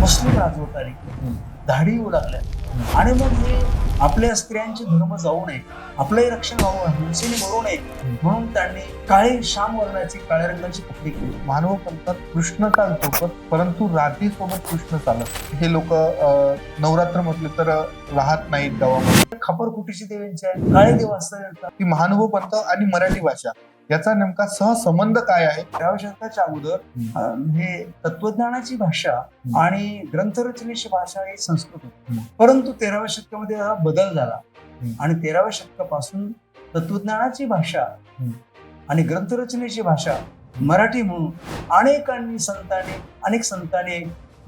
मुस्लिम राजवट आली, दाढी येऊ लागल्या आणि मग हे आपल्या स्त्रियांचे धर्म जाऊ नये, आपलंही रक्षण व्हावं, हिंसेने मरू नये म्हणून त्यांनी काळे श्याम वर्णाचे काळ्या रंगाचे कपडे केले. मानव पंथात कृष्ण चालतो परंतु राधेसोबत कृष्ण चालत. हे लोक नवरात्र म्हटले तर राहत नाहीत गावामध्ये. खापरकुटीची देवींचे आहेत, काळे देव असतात. की महानुभव पंथ आणि मराठी भाषा याचा नेमका सहसंबंध काय आहे? 13व्या शतकाच्या अगोदर हे तत्वज्ञानाची भाषा आणि ग्रंथरचनेची भाषा ही संस्कृत होती. परंतु 13व्या शतकामध्ये हा बदल झाला आणि 13व्या शतकापासून तत्वज्ञानाची भाषा आणि ग्रंथरचनेची भाषा मराठी म्हणून अनेक संतांनी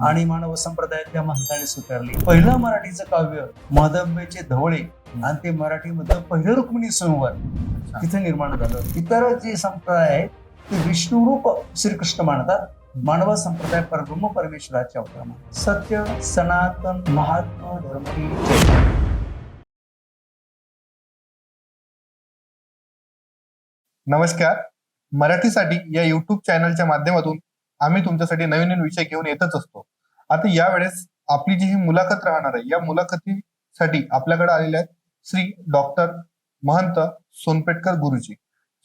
आणि मानव संप्रदायातल्या महंतांनी स्वीकारली. पहिलं मराठीचं काव्य महदंबेचे धवळे आणि ते मराठीमधलं पहिलं रुक्मिणी संवर तिथे निर्माण झालं. इतर जे संप्रदाय आहेत ते विष्णुरूप श्रीकृष्ण मानतात. मानव संप्रदाय परब्रह्म परमेश्वराचे अवतार मानतात. सत्य सनातन महात्मा धर्म की जय. नमस्कार. मराठीसाठी या युट्यूब चॅनलच्या माध्यमातून आम्ही तुमच्यासाठी नवीन नवीन विषय घेऊन येतच असतो. आता यावेळेस आपली जी ही मुलाखत राहणार आहे, या मुलाखतीसाठी आपल्याकडे आलेले आहेत श्री डॉक्टर महंत सोनपेटकर गुरुजी.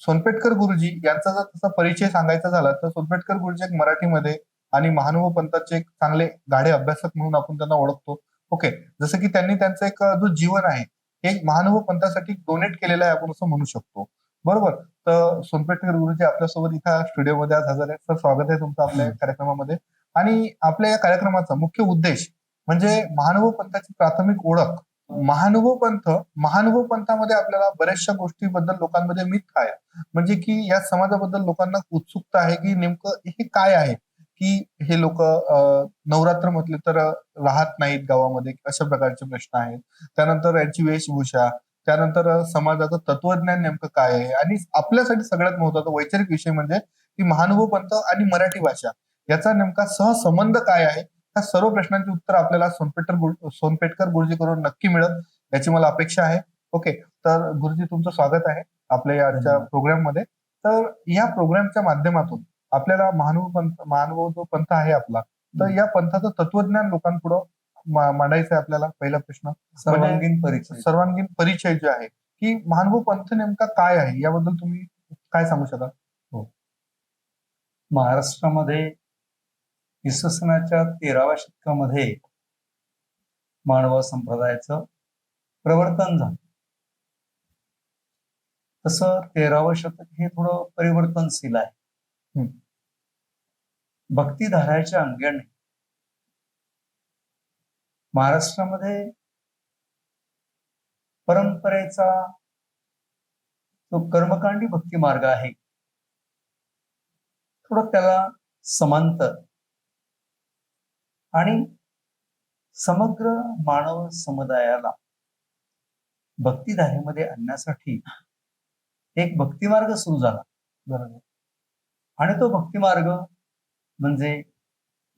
सोनपेटकर गुरुजी यांचा जर तसा परिचय सांगायचा झाला तर सोनपेटकर गुरुजी एक मराठीमध्ये आणि महानुभव पंथाचे एक चांगले गाढे अभ्यासक म्हणून आपण त्यांना ओळखतो. ओके, जसं की त्यांनी त्यांचं एक जो जीवन आहे हे महानुभव पंथासाठी डोनेट केलेलं आहे आपण असं म्हणू शकतो. बरोबर. तर सोनपेटकर गुरुजी आपल्यासोबत इथं स्टुडिओमध्ये आज हजर आहे. सर, स्वागत आहे तुमचं आपल्या कार्यक्रमामध्ये. आणि आपल्या या कार्यक्रमाचा मुख्य उद्देश म्हणजे महानुभव पंथाची प्राथमिक ओळख. महानुभव पंथामध्ये आपल्याला बऱ्याचशा गोष्टीबद्दल लोकांमध्ये मिथ आहे, म्हणजे की या समाजाबद्दल लोकांना उत्सुकता आहे की नेमकं हे काय आहे, की हे लोक नवरात्र म्हटले तर राहत नाहीत गावामध्ये, अशा प्रकारचे प्रश्न आहेत. त्यानंतर यांची वेशभूषा, त्यानंतर समाजाचं तत्वज्ञान नेमकं काय आहे, आणि आपल्यासाठी सगळ्यात महत्वाचा वैचारिक विषय म्हणजे की महानुभव पंथ आणि मराठी भाषा याचा नेमका सहसंबंध काय आहे. या सर्व प्रश्नांची उत्तर आपल्याला सोनपेटकर गुरुजीकडून नक्की मिळत याची मला अपेक्षा आहे. ओके, तर गुरुजी तुमचं स्वागत आहे आपल्या या आजच्या प्रोग्राममध्ये. तर या प्रोग्रामच्या माध्यमातून आपल्याला महानुभव जो पंथ आहे आपला, तर या पंथाचं तत्वज्ञान लोकांपुढं मांडायचं आहे आपल्याला. पहिला प्रश्न सर्वांगीण परिचय जो आहे की महानुभव पंथ नेमका काय आहे याबद्दल तुम्ही काय सांगू शकाल? हो, महाराष्ट्रामध्ये इसवी सनाच्या 13व्या शतकामध्ये मानव संप्रदायाचं प्रवर्तन झालं. तसं 13वं शतक हे थोडं परिवर्तनशील आहे. भक्तिधाराच्या अंगाने महाराष्ट्रामध्ये परंपरेचा जो कर्मकांडी भक्ती मार्ग आहे, थोडं त्याला समांतर आणि समग्र मानव समुदायाला भक्तिधारेमध्ये आणण्यासाठी एक भक्तिमार्ग सुरू झाला. बरोबर. आणि तो भक्तिमार्ग म्हणजे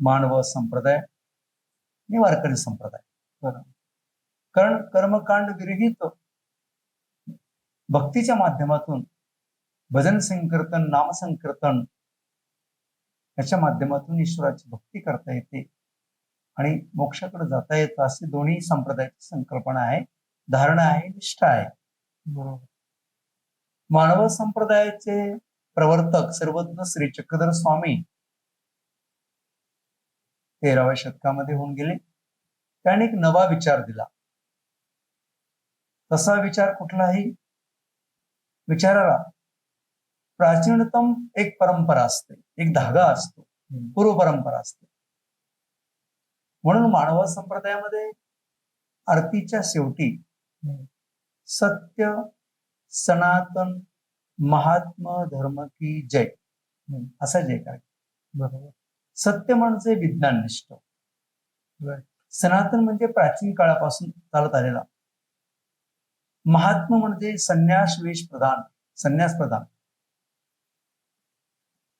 मानव संप्रदाय आणि वारकरी संप्रदाय. बरोबर. कारण कर्मकांड विरहित भक्तीच्या माध्यमातून भजन संकीर्तन, नामसंकीर्तन याच्या माध्यमातून ईश्वराची भक्ती करता येते आणि मोक्षाकडे जाता येतं, अशी दोन्ही संप्रदायाची संकल्पना आहे, धारणा आहे, निष्ठा आहे. बरोबर. मानव संप्रदायाचे प्रवर्तक सर्वज्ञ श्री चक्रधर स्वामी 13व्या शतकामध्ये होऊन गेले. त्याने एक नवा विचार दिला. तसा विचार कुठलाही विचाराला प्राचीनतम एक परंपरा असते, एक धागा असतो, पूर्व परंपरा असते. म्हणून मानव संप्रदायामध्ये आरतीच्या शेवटी सत्य सनातन महात्मा धर्म की जय असा जयकार. बरोबर. सत्य म्हणजे विज्ञाननिष्ठ, सनातन म्हणजे प्राचीन काळापासून चालत आलेला, महात्मा म्हणजे संन्यास प्रधान,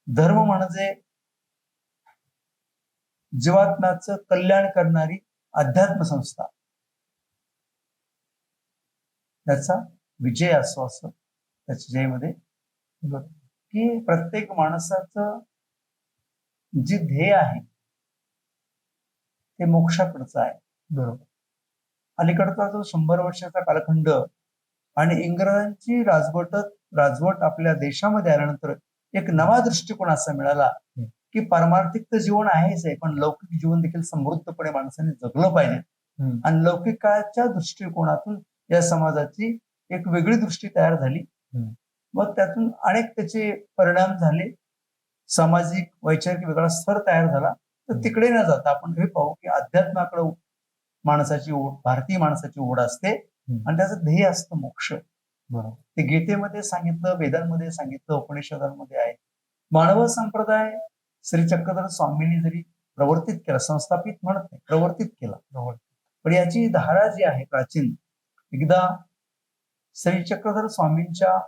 धर्म म्हणजे जीवात्म्याचं कल्याण करणारी अध्यात्म संस्था. त्याचा विजय असो असं त्याच्या जयमध्ये की प्रत्येक माणसाचं जे ध्येय आहे ते मोक्षाकडचं आहे. बरोबर. अलीकडचा जो 100 वर्षाचा कालखंड आणि इंग्रजांची राजवट आपल्या देशामध्ये आल्यानंतर एक नवा दृष्टिकोन असा मिळाला हम्म. की पारमार्थिक तर जीवन आहेच आहे, पण लौकिक जीवन देखील समृद्धपणे माणसाने जगलं पाहिजे. हम्म. आणि लौकिकाच्या दृष्टिकोनातून या समाजाची एक वेगळी दृष्टी तयार झाली. हम्म. मग त्यातून अनेक त्याचे परिणाम झाले. सामाजिक वैचारिक वेगळा स्तर तयार झाला. तर तिकडे न जाता आपण हे पाहू की अध्यात्माकडे माणसाची ओढ, भारतीय माणसाची ओढ असते आणि त्याचं ध्येय असतं मोक्ष. बरोबर. ते गीतेमध्ये सांगितलं, वेदांमध्ये सांगितलं, उपनिषदांमध्ये आहे. मानव संप्रदाय श्री चक्रधर स्वामींनी जरी प्रवर्तित केला, संस्थापित म्हणत नाही, प्रवर्तित केला. पण याची धारा जी आहे प्राचीन, एकदा श्री चक्रधर स्वामींच्या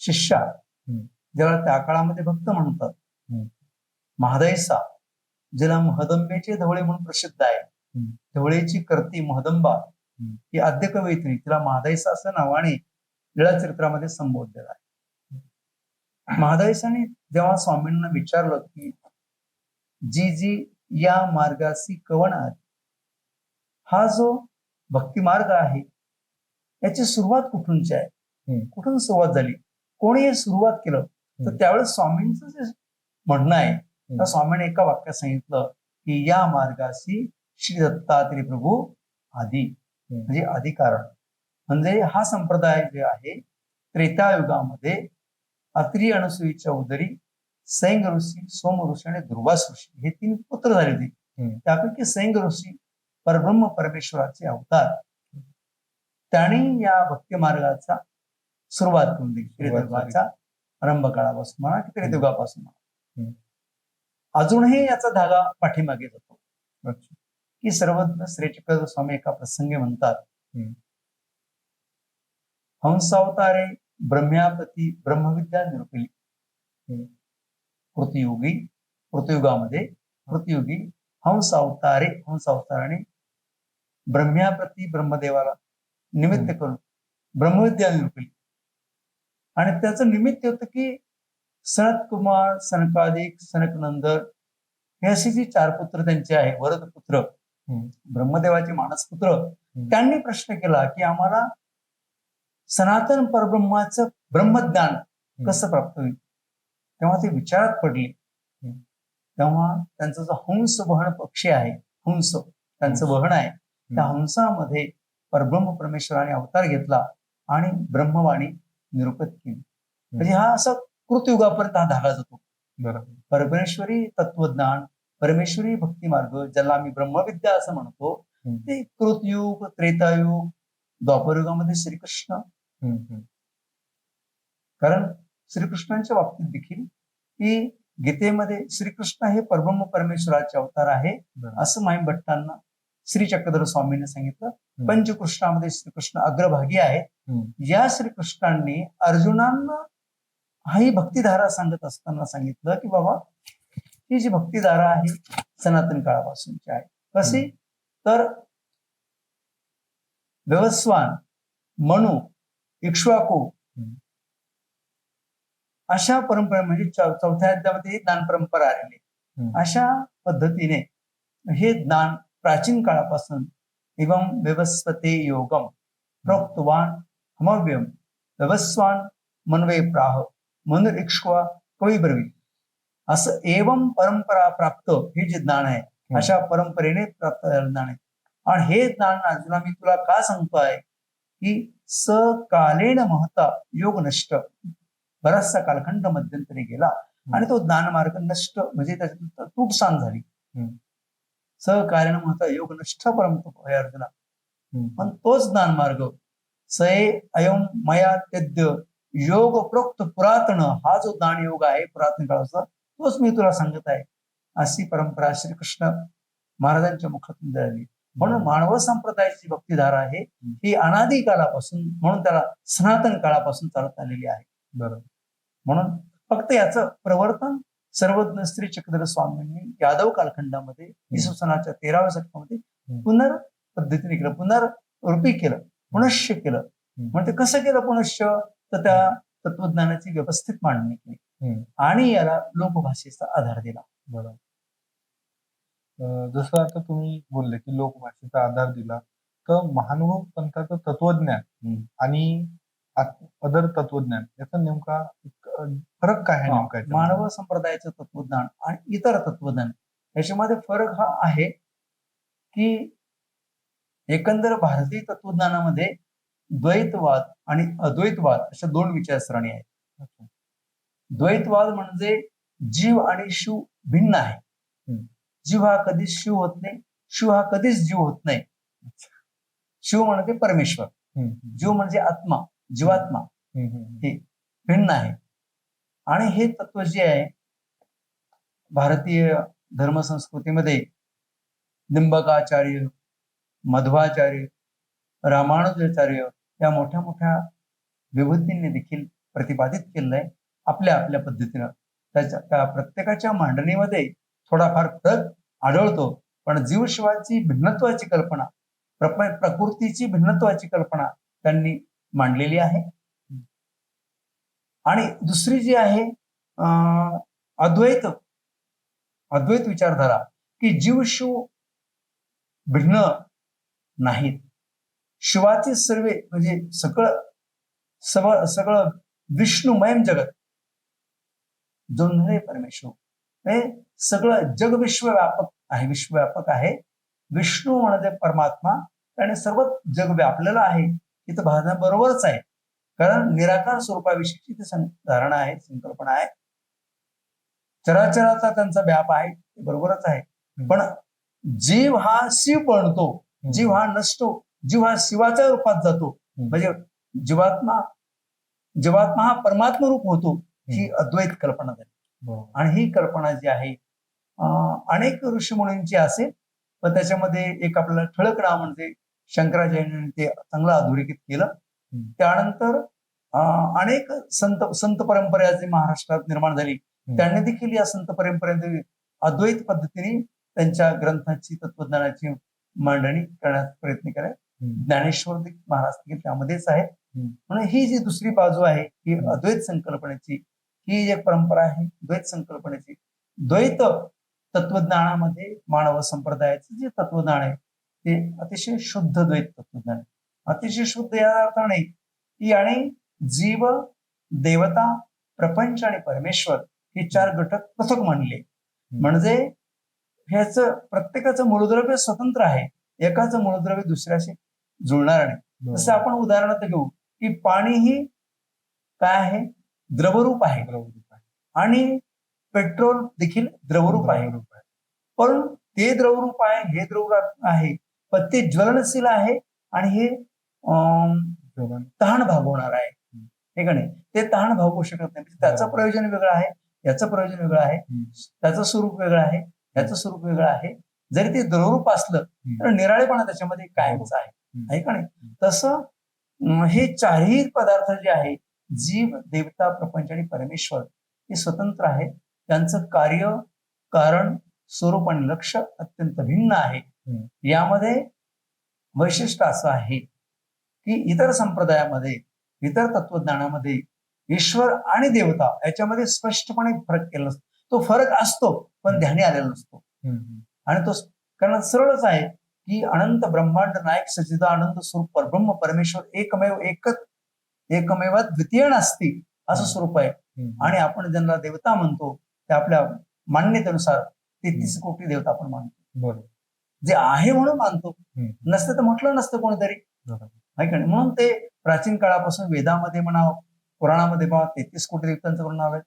शिष्या, ज्याला त्या काळामध्ये भक्त म्हणतात, महादैसा, ज्याला महदंबेचे धवळे म्हणून प्रसिद्ध आहे, धवळेची करती महदंबा ही आद्य कवयित्री, तिला महादैसा असं नावाने लीळाचरित्रामध्ये संबोधलेलं आहे. महादैसाने जेव्हा स्वामींना विचारलं की जी या मार्गाशी कवण आली, हा जो भक्ती मार्ग आहे याची सुरुवात कुठूनची आहे, कुठून सुरुवात झाली, कोणी हे सुरुवात केलं? तर त्यावेळेस स्वामींचं जे म्हणणं आहे, त्या स्वामीने एका वाक्यात सांगितलं की या मार्गाशी श्री दत्तात्रय प्रभू आदी, म्हणजे आदी कारण. म्हणजे हा संप्रदाय जे आहे त्रेतायुगामध्ये अत्रि अनसुईच्या उदरी सैंग ऋषी, सोम ऋषी आणि दुर्वास ऋषी हे 3 पुत्र झाले होते. त्यापैकी सैंग ऋषी परब्रह्म परमेश्वराचे अवतार, त्यांनी या भक्ती मार्गाचा सुरुवात करून दिली. त्रेतायुगाच्या आरंभ काळापासून म्हणा की त्रेतायुगापासून म्हणा. अजूनही याचा धागा पाठीमागे जातो की सर्वज्ञ श्री चक्रधर स्वामी एका प्रसंगी म्हणतात, हंसावतारे ब्रह्म्यापती ब्रह्मविद्या निरूपिली. कृतयुगामध्ये कृतयुगी हंसावताराने ब्रह्म्याप्रती ब्रह्मदेवाला निमित्त करून ब्रह्मविद्या निरूपिली. आणि त्याचं निमित्त होतं की सनत कुमार, सनकादिक, सनकनंदन हे असे जे 4 पुत्र त्यांचे आहे, वरद पुत्र, ब्रह्मदेवाचे मानसपुत्र, त्यांनी प्रश्न केला की आम्हाला सनातन परब्रह्माचं ब्रह्मज्ञान कसं प्राप्त होईल. तेव्हा ते विचारात पडले. तेव्हा त्यांचा जो हंस वहन पक्षी आहे, हंस त्यांचं वहन आहे, त्या हंसामध्ये परब्रह्म परमेश्वराने अवतार घेतला आणि ब्रह्मवाणी निरूपित केली. म्हणजे हा असा कृतयुगापर्यंत हा धागा जातो. परमेश्वरी तत्वज्ञान, परमेश्वरी भक्ती मार्ग, ज्याला आम्ही ब्रह्मविद्या असं म्हणतो, ते कृतयुग, त्रेतायुग, द्वापरयुगामध्ये श्रीकृष्ण. कारण श्रीकृष्णांच्या बाबतीत देखील की गीतेमध्ये श्रीकृष्ण हे परब्रह्म परमेश्वराचे अवतार आहे असं माईम भट्टांना श्री चक्रधर स्वामींनी सांगितलं. पंचकृष्णामध्ये श्रीकृष्ण अग्रभागी आहेत. या श्रीकृष्णांनी अर्जुनांना ही भक्तिधारा सांगत असताना सांगितलं की बाबा ही जी भक्तिधारा आहे सनातन काळापासूनची आहे. कशी तर व्यवस्वान, मनु, इक्ष्वाकू अशा परंपरा, म्हणजे 4थ्या अध्यायामध्ये ज्ञान परंपरा आलेली. अशा पद्धतीने हे ज्ञान प्राचीन काळापासून एवं व्यवस्वते योगम प्रोक्तवान हमव्यम व्यवस्वान मनवे प्राह मनुर इक्ष्वा कवी ब्रवी, असं एवं परंपरा प्राप्त हे जे ज्ञान आहे अशा परंपरेने प्राप्त झालेलं ज्ञान आहे. आणि हे ज्ञान अर्जुना मी तुला का सांगतोय की सकालेन महता योग नष्ट, बराचसा कालखंड मध्यंतरी गेला आणि तो ज्ञान मार्ग नष्ट, म्हणजे त्याच्यात तुटसांग झाली. सहकार्यानं महता योग नष्ट परंतु हे अर्जुना, पण तोच ज्ञान मार्ग सये अयम मया त्यद्य योग प्रोक्त पुरातन, हा जो ज्ञान योग आहे पुरातन काळाचा तोच मी तुला सांगत आहे, अशी परंपरा श्रीकृष्ण महाराजांच्या मुखातून झाली. म्हणून मानव संप्रदायाची भक्तिधारा आहे ही अनादी काळापासून, म्हणून त्याला सनातन काळापासून चालत आलेली आहे. बरोबर. म्हणून फक्त याचं प्रवर्तन सर्वज्ञ श्री चक्रधर स्वामींनी यादव कालखंडामध्ये इसवी सनाच्या 13व्या शतकामध्ये पुनर्पद्धतीने केलं, पुनर्रूपी केलं, पुनश्य केलं. म्हणजे कसं केलं पुनश्य, तर त्या तत्वज्ञानाची व्यवस्थित मांडणी केली आणि याला लोकभाषेचा आधार दिला. बरोबर. जसं आता तुम्ही बोलले की लोकभाषेचा आधार दिला, तर महानुभव पंथाचं तत्वज्ञान आणि अदर तत्वज्ञान याचा नेमका फरक काय आहे हा, नेमका याच्यामध्ये? मानव संप्रदायाचं तत्वज्ञान आणि इतर तत्वज्ञान याच्यामध्ये फरक हा आहे की एकंदर भारतीय तत्वज्ञानामध्ये द्वैतवाद आणि अद्वैतवाद अशा दोन विचारसरणी आहेत. अच्छा. द्वैतवाद म्हणजे जीव आणि शिव भिन्न आहे. जीव हा कधीच शिव होत नाही, शिव हा कधीच जीव होत नाही. शिव म्हणजे परमेश्वर, जीव म्हणजे आत्मा, जीवात्मा, हे भिन्न आहे. आणि हे तत्व जे आहे भारतीय धर्मसंस्कृतीमध्ये निंबकाचार्य, मध्वाचार्य, रामानुजाचार्य या मोठ्या मोठ्या विभूतींनी देखील प्रतिपादित केलेलं आहे आपल्या आपल्या पद्धतीनं. त्या प्रत्येकाच्या मांडणीमध्ये थोडाफार फरक आढळतो, पण जीवशिवाची भिन्नत्वाची कल्पना, प्रकृतीची भिन्नत्वाची कल्पना त्यांनी मांडलेली आहे. आणि दुसरी जी आहे अद्वैत अद्वैत विचारधारा, की जीव शिव भिन्न नाहीत. शिवाचे सर्व म्हणजे सगळं विष्णुमय जगत जो नव्हे परमेश्वर हे सगळं जग विश्वव्यापक आहे, विश्वव्यापक आहे. विष्णू म्हणजे परमात्मा आणि सर्व जग व्यापलेलं आहे. इथं भावनाबरोबरच आहे, कारण निराकार स्वरूपाविषयीची ती धारणा आहे, संकल्पना आहे. चराचराचा त्यांचा व्याप आहे, ते बरोबरच आहे. पण जीव हा शिव बनतो, जीव हा नसतो, जीव हा शिवाच्या रूपात जातो. म्हणजे जीवात्मा हा परमात्मा रूप होतो, ही अद्वैत कल्पना झाली. आणि ही कल्पना जी आहे अनेक ऋषीमुनींची असेल, पण त्याच्यामध्ये एक आपल्याला ठळक नाव म्हणजे शंकराचार्यांनी ते चांगलं अधोरेखित केलं. त्यानंतर अनेक संत परंपरा जी महाराष्ट्रात निर्माण झाली, त्यांनी देखील या संत परंपरेमध्ये अद्वैत पद्धतीने त्यांच्या ग्रंथाची, तत्वज्ञानाची मांडणी करण्याचा प्रयत्न केला. ज्ञानेश्वर महाराज देखील त्यामध्येच आहे. म्हणून ही जी दुसरी बाजू आहे ही अद्वैत संकल्पनेची, ही एक परंपरा आहे द्वैत संकल्पनेची. द्वैत तत्वज्ञानामध्ये मानव संप्रदायाचं जे तत्वज्ञान आहे ते अतिशय शुद्ध द्वैत तत्वज्ञान आहे. अतिशय शुद्ध या अर्थाने की आणि जीव, देवता, प्रपंच आणि परमेश्वर हे चार घटक पृथक मानले. म्हणजे ह्याच प्रत्येकाचं मूलद्रव्य स्वतंत्र आहे, एकाचं मूलद्रव्य दुसऱ्याशी जुळणार नाही. जसं आपण उदाहरणार्थ घेऊ की पाणी ही काय आहे, द्रवरूप आहे, आणि पेट्रोल देखील द्रवरूप आहे. पण ते द्रवरूप आहे, हे द्रवरूप आहे, पण ते ज्वलनशील आहे आणि हे तहान भागवणार आहे, हे का नाही. ते तहान भागवू शकत नाही. त्याचं प्रयोजन वेगळं आहे, याचं प्रयोजन वेगळं आहे, त्याचं स्वरूप वेगळं आहे, याचं स्वरूप वेगळं आहे. जरी ते द्रवरूप असलं तर निराळेपणा त्याच्यामध्ये कायमच आहे का नाही. तसं हे चारही पदार्थ जे आहे, जीव, देवता, प्रपंच आणि परमेश्वर, हे स्वतंत्र आहे. त्यांचं कार्य, कारण, स्वरूप आणि लक्ष अत्यंत भिन्न आहे. यामध्ये वैशिष्ट्य असं आहे की इतर संप्रदायामध्ये, इतर तत्वज्ञानामध्ये ईश्वर आणि देवता याच्यामध्ये स्पष्टपणे फरक केला नसतो. तो फरक असतो पण ध्यानी आलेला नसतो. आणि तो कारण सरळच आहे की अनंत ब्रह्मांड नायक सच्चिदानंद स्वरूप परब्रह्म परमेश्वर एकमेव द्वितीय नास्ति असं स्वरूप आहे. आणि आपण ज्यांना देवता म्हणतो ते आपल्या मान्यतेनुसार 33 कोटी देवता आपण मानतो. बरोबर. जे आहे म्हणून मानतो, नसतं तर म्हटलं नसतं कोणीतरी, आहे का नाही. म्हणून ते प्राचीन काळापासून वेदामध्ये म्हणा, पुराणामध्ये पहा 33 कोटी देवतांचं नाव आहे.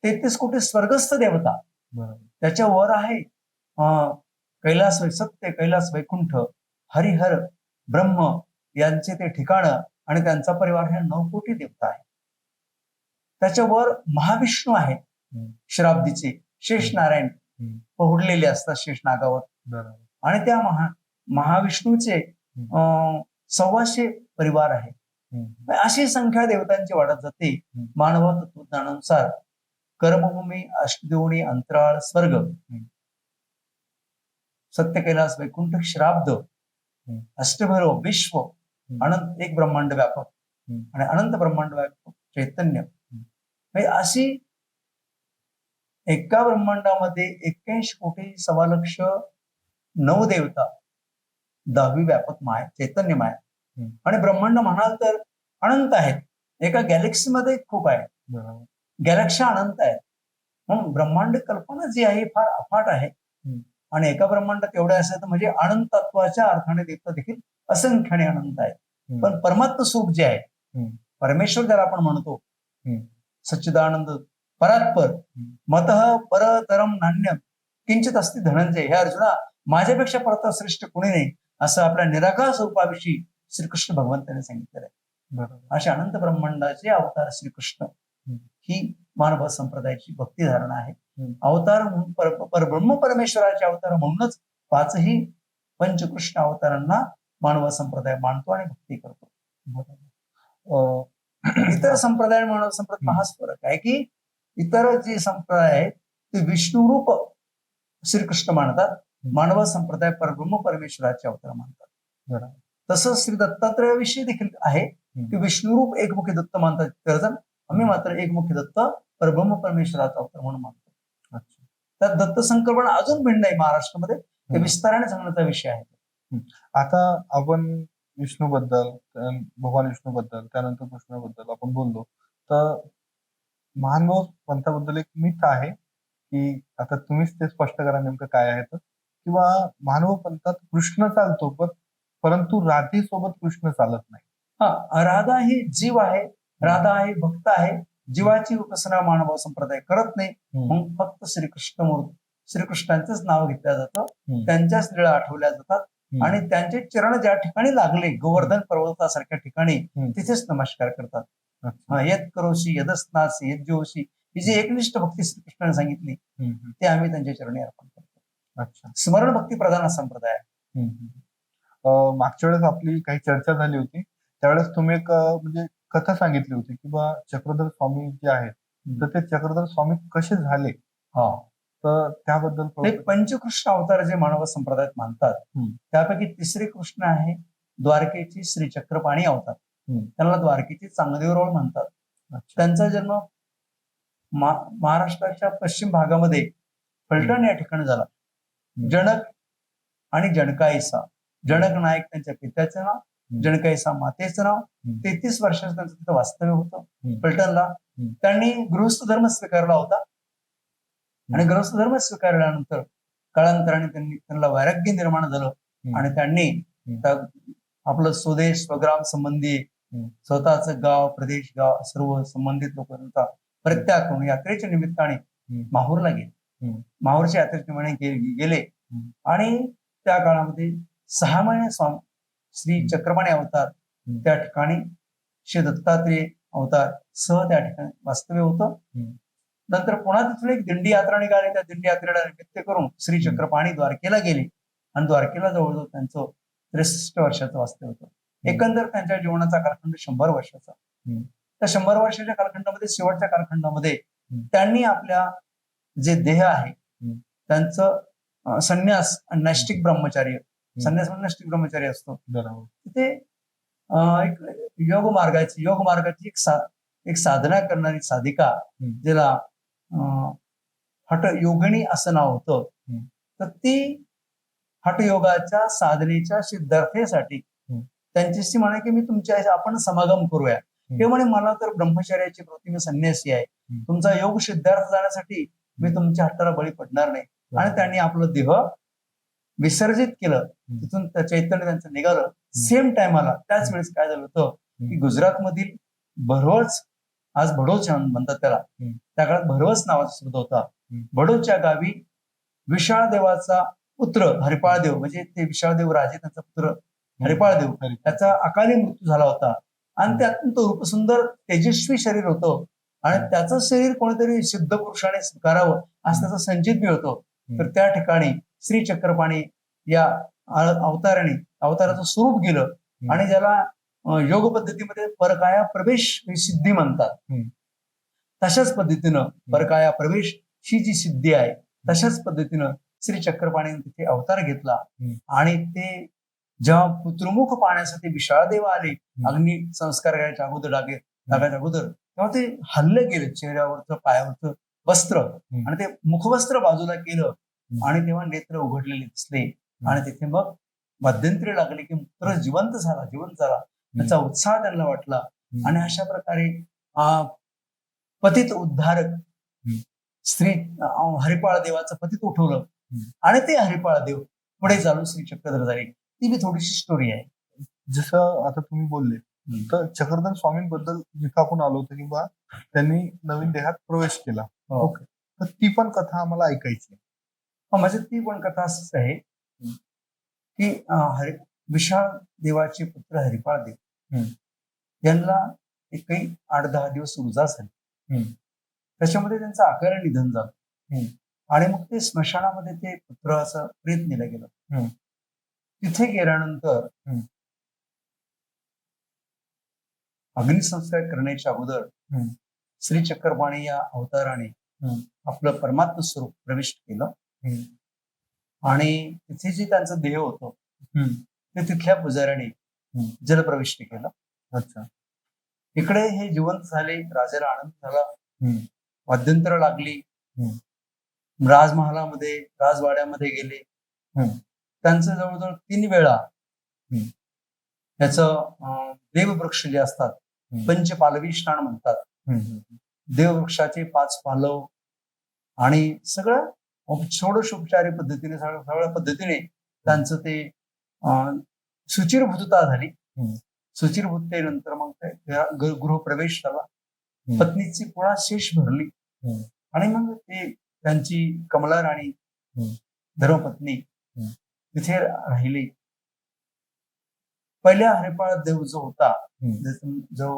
33 कोटी स्वर्गस्थ देवता, त्याच्या वर आहे कैलास, सत्य कैलास, वैकुंठ, हरिहर, ब्रह्म यांचे ते ठिकाणं आणि त्यांचा परिवार हे 9 कोटी देवता आहे. त्याच्यावर महाविष्णू आहे, श्राब्दीचे शेष नारायण पहुडलेले असतात शेष नागावर. आणि त्या महाविष्णूचे 1,200 परिवार आहे. अशी संख्या देवतांची वाढत जाते. मानव तत्वज्ञानानुसार कर्मभूमी, अष्टदेवणी, अंतराळ, स्वर्ग, सत्य कैलास, वैकुंठ, श्राब्द, अष्टभैरव, विश्व, अनंत एक ब्रह्मांड व्यापक आणि अनंत ब्रह्मांड व्यापक चैतन्य, अशी एका ब्रह्मांडामध्ये 81 कोटी सव्वा लक्ष नवदेवता, 10वी व्यापक माया, चैतन्य माया. हम्म. आणि ब्रह्मांड म्हणाल तर अनंत आहेत. एका गॅलेक्सीमध्ये खूप आहे. बरोबर. गॅलेक्सी अनंत आहेत. म्हणून ब्रह्मांड कल्पना जी आहे फार अफाट आहे. आणि एका ब्रह्मांडात एवढ्या असेल तर म्हणजे अनंत तत्वाच्या अर्थाने देवता देखील असंख्याने अनंत आहेत. पण परमात्म स्वरूप जे आहे, परमेश्वर ज्याला आपण म्हणतो, सच्चिदानंद परात्पर, मतः परतरम नान्यम किंचित अस्ति धनंजय, हे अर्जुना माझ्यापेक्षा परत श्रेष्ठ कोणी नाही, असं आपल्या निराकार स्वरूपाविषयी श्रीकृष्ण भगवंताने सांगितलेलं आहे. बरोबर. अशा अनंत ब्रह्मांडाचे अवतार श्रीकृष्ण ही मानव संप्रदायाची भक्ती धारणा आहे. अवतार म्हणून परब्रह्म परमेश्वराचे अवतार म्हणूनच 5ही पंचकृष्ण अवतारांना मानव संप्रदाय मानतो आणि भक्ती करतो. इतर संप्रदाय मानव संप्रदाय हाच फरक आहे की इतर जे संप्रदाय आहेत ते विष्णुरूप श्रीकृष्ण मानतात, मानव संप्रदाय परब्रह्म परमेश्वराचे अवतार मानतात. तसंच श्री दत्तात्रयाविषयी देखील आहे की विष्णुरूप एकमुखी दत्त मानतात इतर जण, आम्ही मात्र एकमुखी दत्त परब्रह्म परमेश्वराचा अवतार म्हणून मानतो. त्यात दत्त संकल्पना अजून भिन्न आहे महाराष्ट्रामध्ये, ते विस्ताराने सांगण्याचा विषय आहे. आता आपण विष्णूबद्दल, भगवान विष्णूबद्दल, त्यानंतर कृष्णाबद्दल आपण बोललो, तर महानुभाव पंथाबद्दल एक मिथ आहे की, आता तुम्हीच ते स्पष्ट करा नेमकं काय आहे तर, किंवा महानुभाव पंथात कृष्ण चालतो परंतु राधेसोबत कृष्ण चालत नाही. राधा ही जीव आहे, राधा ही भक्त आहे. जीवाची उपासना मानव संप्रदाय करत नाही. मग फक्त श्रीकृष्णांचंच नाव घेतलं जातं, त्यांच्याच लीळा आठवल्या जातात आणि त्यांचे चरण ज्या ठिकाणी लागले, गोवर्धन पर्वतासारख्या ठिकाणी, तिथेच नमस्कार करतात. यत करोशी यदस्नासी यज्जोशी, ही जी एकनिष्ठ भक्ती श्रीकृष्णाने सांगितली ते आम्ही त्यांच्या चरणी अर्पण करतो. अच्छा. स्मरण भक्ती प्रधान संप्रदाय आहे. मागच्या वेळेस आपली काही चर्चा झाली होती, त्यावेळेस तुम्ही एक म्हणजे कथा सांगितली होती की बा चक्रधर स्वामी जे आहेत तर ते चक्रधर स्वामी कसे झाले, तर त्याबद्दल ते पंचकृष्ण अवतार जे मानव संप्रदायात मानतात त्यापैकी तिसरे कृष्ण आहे द्वारकेची श्री चक्रपाणी अवतार. त्यांना द्वारकेची चांगदेवरोळ म्हणतात. त्यांचा जन्म महाराष्ट्राच्या पश्चिम भागामध्ये फलटण या ठिकाणी झाला. जनक आणि जनकाईसा, जनक नायक त्यांच्या पित्याचं नाव, जनकाईसा मातेचं नाव. 33 वर्षाचं त्यांचं तिथं वास्तव्य होतं फलटणला. त्यांनी गृहस्थ धर्म स्वीकारला होता आणि गृहस्थ धर्म स्वीकारल्यानंतर कालांतराने त्यांना वैराग्य निर्माण झालं आणि त्यांनी आपलं स्वदेश स्वग्राम संबंधी स्वतःचं गाव प्रदेश गाव सर्व संबंधित लोकांचा परित्याग करून यात्रेच्या निमित्ताने माहूरला गेले. माहूरच्या यात्रेच्या निमित्ताने गेले आणि त्या काळामध्ये 6 महिने श्री चक्रपाणी अवतार त्या ठिकाणी श्री दत्तात्रेय अवतार सह त्या ठिकाणी वास्तव्य होतं. नंतर पुन्हा तिथून एक दिंडी यात्रा निघाली. त्या दिंडी यात्रेला निमित्त करून श्री चक्रपाणी द्वारकेला गेले आणि द्वारकेला जवळजवळ त्यांचं 63 वर्षाचं वास्तव्य होतं. एकंदर त्यांच्या जीवनाचा कालखंड 100 वर्षाचा. त्या 100 वर्षाच्या कालखंडामध्ये शेवटच्या कालखंडामध्ये त्यांनी आपल्या जे देह आहे त्यांचं संन्यास आणि नैष्टिक ब्रह्मचार्य, संन्यास आणि नैष्टिक ब्रह्मचार्य असतो, तिथे एक योग मार्गाची एक साधना करणारी साधिका, ज्याला हठ योगिनी असं नाव होतं, तर ती हठयोगाच्या साधनेच्या सिद्धार्थेसाठी त्यांच्याशी म्हणे की मी तुमच्या आपण समागम करूया. ते म्हणे मला तर ब्रह्मचर्याची वृत्ती, मी संन्यासी आहे, तुमचा योग सिद्धार्थ जाण्यासाठी मी तुमच्या हट्टाला बळी पडणार नाही. आणि त्यांनी आपलं देह विसर्जित केलं. तिथून चैतन्य त्यांचं निघालं. सेम टायमाला त्याच वेळेस काय झालं होतं की गुजरात मधील भरवच, आज भडोच म्हणतात त्याला, त्या काळात भरवच नावाचा शब्द होता. भडोच्या गावी विशाळ देवाचा पुत्र हरिपाळदेव, म्हणजे ते विशाळदेव राजे त्यांचा पुत्र हरिपाळदेव, त्याचा अकाली मृत्यू झाला होता आणि त्यातून तो रूपसुंदर तेजस्वी शरीर होतं आणि त्याचं शरीर कोणीतरी सिद्ध पुरुषाने स्वीकारावं असं त्याचं संचित बी होतं. तर त्या ठिकाणी श्री चक्रपाणी या अवताराचं स्वरूप गेलं आणि ज्याला योग पद्धतीमध्ये परकाया प्रवेश सिद्धी म्हणतात, तशाच पद्धतीनं परकाया प्रवेश ही जी सिद्धी आहे तशाच पद्धतीनं श्री चक्रपाणीने तिथे अवतार घेतला. आणि ते जेव्हा पुत्रमुख पाहण्यासाठी विशाळदेव आले अग्नी संस्कार करायच्या अगोदर, डागाच्या अगोदर, तेव्हा ते हल्ले गेले चेहऱ्यावरचं पायावरचं वस्त्र आणि ते मुखवस्त्र बाजूला केलं आणि तेव्हा नेत्र उघडलेले दिसले आणि तिथे मग मध्यंतरी लागले की पुत्र जिवंत झाला त्याचा उत्साह त्यांना वाटला आणि अशा प्रकारे पतित उद्धारक श्री हरिपाळ देवाचं पतित उठवलं आणि ते हरिपाळ देव पुढे चालून श्री चक्रधर झाले. ती बी थोडीशी स्टोरी आहे. जसं आता तुम्ही बोलले तर चक्रधर स्वामींबद्दल जिथं आपण आलो होतो किंवा त्यांनी नवीन देहात प्रवेश केला. ओके, तर ती पण कथा आम्हाला ऐकायची. म्हणजे ती पण कथा असंच आहे की विशाळ देवाचे पुत्र हरिपाळ देव यांना एकही 8-10 दिवस ऊर्जा झाली. त्याच्यामध्ये त्यांचं अकारण निधन झालं आणि मग ते स्मशानामध्ये ते पुत्र असं प्रेत नेलं गेलं. तिथे गेल्यानंतर अग्निसंस्कार करण्याच्या अगोदर श्री चक्रपाणी या अवताराने आपलं परमात्म स्वरूप प्रविष्ट केलं आणि तिथे जे त्यांचं देह होतं ते तिथल्या पुजाऱ्याने जलप्रविष्ट केलं. अच्छा, इकडे हे जिवंत झाले, राजाला आनंद झाला, वाद्यंत्र लागली, राजमहालामध्ये राजवाड्यामध्ये गेले. त्यांचं जवळजवळ 3 वेळा त्याचं देववृक्ष जे असतात पंचपालवी स्नान म्हणतात. देववृक्षाचे 5 पालव आणि सगळं षोडशोपचारी पद्धतीने सगळ्या पद्धतीने त्यांचं ते सुचिरभूतता झाली. सुचिरभूततेनंतर मग गृहप्रवेश झाला. पत्नीची पुन्हा शेष भरली आणि मग ते त्यांची कमला राणी धर्मपत्नी तिथे राहिली. पहिल्या हरिपाळ देव जो होता, जो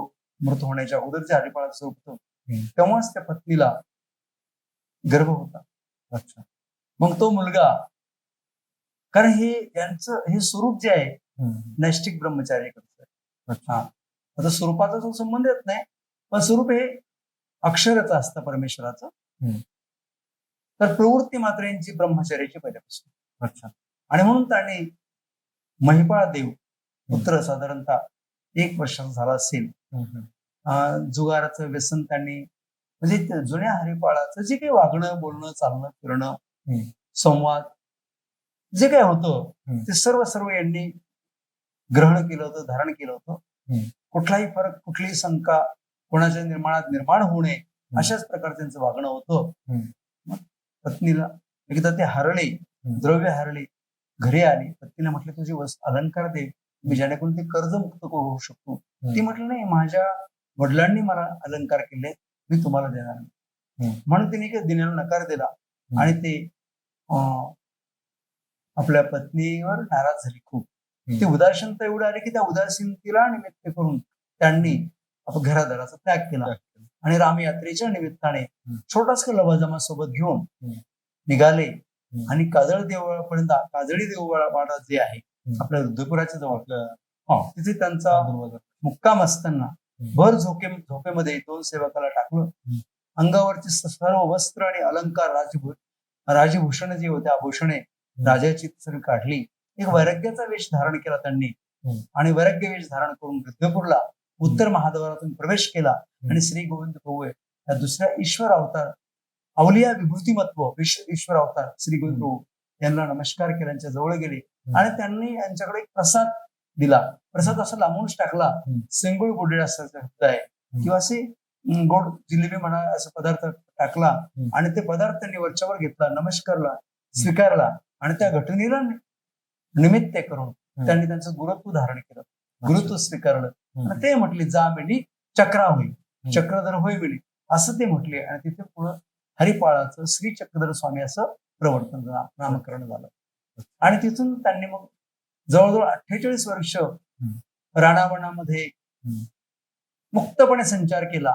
मृत होण्याच्या अगोदरच्या हरिपाळ स्वरूप होतं, तेव्हाच त्या पत्नीला गर्भ होता. अच्छा, मग तो मुलगा, कारण हे यांचं हे स्वरूप जे आहे नैष्टिक ब्रह्मचारी करतं. आता स्वरूपाचा जो संबंध येत नाही, पण स्वरूप हे अक्षरच असतं परमेश्वराचं. तर प्रवृत्ती मात्र यांची ब्रह्मचर्याची पहिल्यापासून. अच्छा, आणि म्हणून त्यांनी महिपाळ देव पुत्र साधारणतः 1 वर्षाचा झाला असेल. जुगाराचं व्यसन त्यांनी, म्हणजे जुन्या हरिपाळाचं जे काही वागणं बोलणं चालणं फिरणं संवाद जे काय होतं ते सर्व यांनी ग्रहण केलं होतं, धारण केलं होतं. कुठलाही फरक, कुठलीही शंका कोणाच्या निर्माण होऊ नये अशाच प्रकारे त्यांचं वागणं होतं. पत्नीला एकदा ते हरले, द्रव्य हरले, घरी आली. पत्नीला म्हटलं तुझी अलंकार दे, मी जेणेकरून ते कर्जमुक्त होऊ शकतो. ती म्हटलं नाही, माझ्या वडिलांनी मला अलंकार केले, मी तुम्हाला देणार नाही. म्हणून तिने देण्याला नकार दिला आणि ते आपल्या पत्नीवर नाराज झाली खूप. ती उदासीनता एवढी आली की त्या उदासीनतेला निमित्त करून त्यांनी घरादाराचा त्याग केला आणि रामयात्रेच्या निमित्ताने छोटासा लवाजमा सोबत घेऊन निघाले आणि काजळी देववाडा जे आहे आपल्या रुद्रपुराच्या जवळ, तिथे त्यांचा मुक्काम असताना भर झोपेमध्ये 2 सेवकाला टाकलं. अंगावरचे सर्व वस्त्र आणि अलंकार, राजभूषण जे होते, आभूषणे राजाची सगळी काढली. एक वैराग्याचा वेश धारण केला त्यांनी आणि वैराग्य वेश धारण करून रुद्रपूरला उत्तर महाद्वारातून प्रवेश केला आणि श्री गोविंद प्रभू या दुसऱ्या ईश्वर अवतार, अवलिया विभूतिमत्व ईश्वर अवतार श्री गोविंद प्रभू यांना नमस्कार केल्याच्या जवळ गेले आणि त्यांनी यांच्याकडे एक प्रसाद दिला. प्रसाद असा लांबूनच टाकला. सेंगुळ गोडे असा शब्द आहे किंवा असे गोड जिलेबी म्हणा असा पदार्थ टाकला आणि ते पदार्थ त्यांनी वरच्यावर घेतला, नमस्कारला, स्वीकारला आणि त्या घटनेला निमित्त करून त्यांनी त्यांचं गुरुत्व धारण केलं, गुरुत्व स्वीकारलं आणि ते म्हटले जा मिली चक्रा होईल, चक्रधर होय मिली असं ते म्हटले आणि तिथे पुढं हरिपाळाचं श्री चक्रधर स्वामी असं प्रवर्तन नामकरण झालं. आणि तिथून त्यांनी मग जवळजवळ 48 वर्ष राणावनामध्ये मुक्तपणे संचार केला.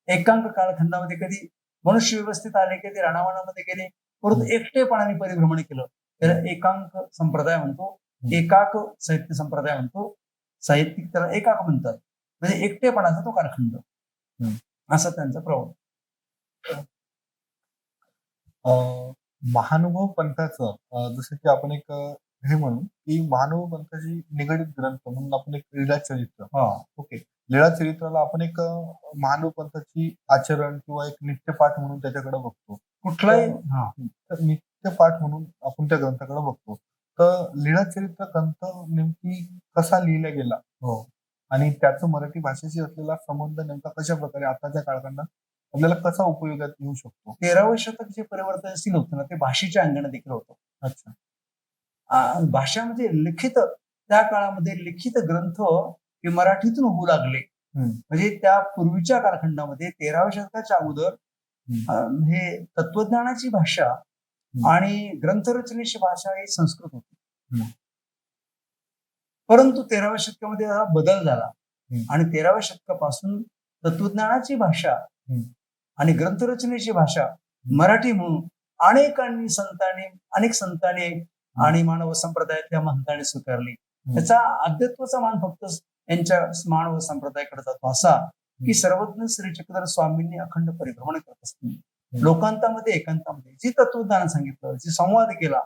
एकांक कालखंडामध्ये कधी मनुष्य व्यवस्थित आले, कधी राणावनामध्ये गेले, परंतु एकटेपणाने परिभ्रमण केलं. त्याला एकांक संप्रदाय म्हणतो, एकाक साहित्य संप्रदाय म्हणतो. साहित्यिक त्याला एकाक म्हणतात, म्हणजे एकटेपणाचा तो कालखंड, असा त्यांचा प्रभाव. महानुभव पंथाचं जसं की आपण एक हे म्हणू की महानुभव पंथाची निगडित ग्रंथ म्हणून आपण एक लीळा चरित्र, ओके, लीळा चरित्राला आपण एक महानू पंथाची आचरण किंवा एक नित्यपाठ म्हणून त्याच्याकडे बघतो. कुठलाही तर नित्यपाठ म्हणून आपण त्या ग्रंथाकडे बघतो. तर लीळा चरित्र ग्रंथ नेमकी कसा लिहिला गेला हो आणि त्याचं मराठी भाषेशी असलेला संबंध नेमका कशा प्रकारे आताच्या काळखंडात आपल्याला कसा उपयोगात येऊ शकतो? 13वे शतक जे परिवर्तनशील होतं ना ते भाषेच्या अंगाने देखील होतं. अच्छा. भाषा म्हणजे लिखित, त्या काळामध्ये लिखित ग्रंथ हे मराठीतून होऊ लागले. म्हणजे त्या पूर्वीच्या कालखंडामध्ये 13व्या शतकाच्या अगोदर हे तत्वज्ञानाची भाषा आणि ग्रंथरचनेची भाषा ही संस्कृत होती. परंतु 13व्या शतकामध्ये हा बदल झाला आणि 13व्या शतकापासून तत्वज्ञानाची भाषा आणि ग्रंथरचनेची भाषा मराठी म्हणून अनेक संतांनी आणि मानव संप्रदायातल्या महंतांनी स्वीकारली. त्याचा अध्यत्वाचा मान फक्त यांच्या मानव संप्रदायाकडे जातो असा की सर्वज्ञ श्री चक्रधर स्वामींनी अखंड परिभ्रमण करत असतील. लोकांतामध्ये एकांतामध्ये जे तत्वज्ञान सांगितलं, जे संवाद केला,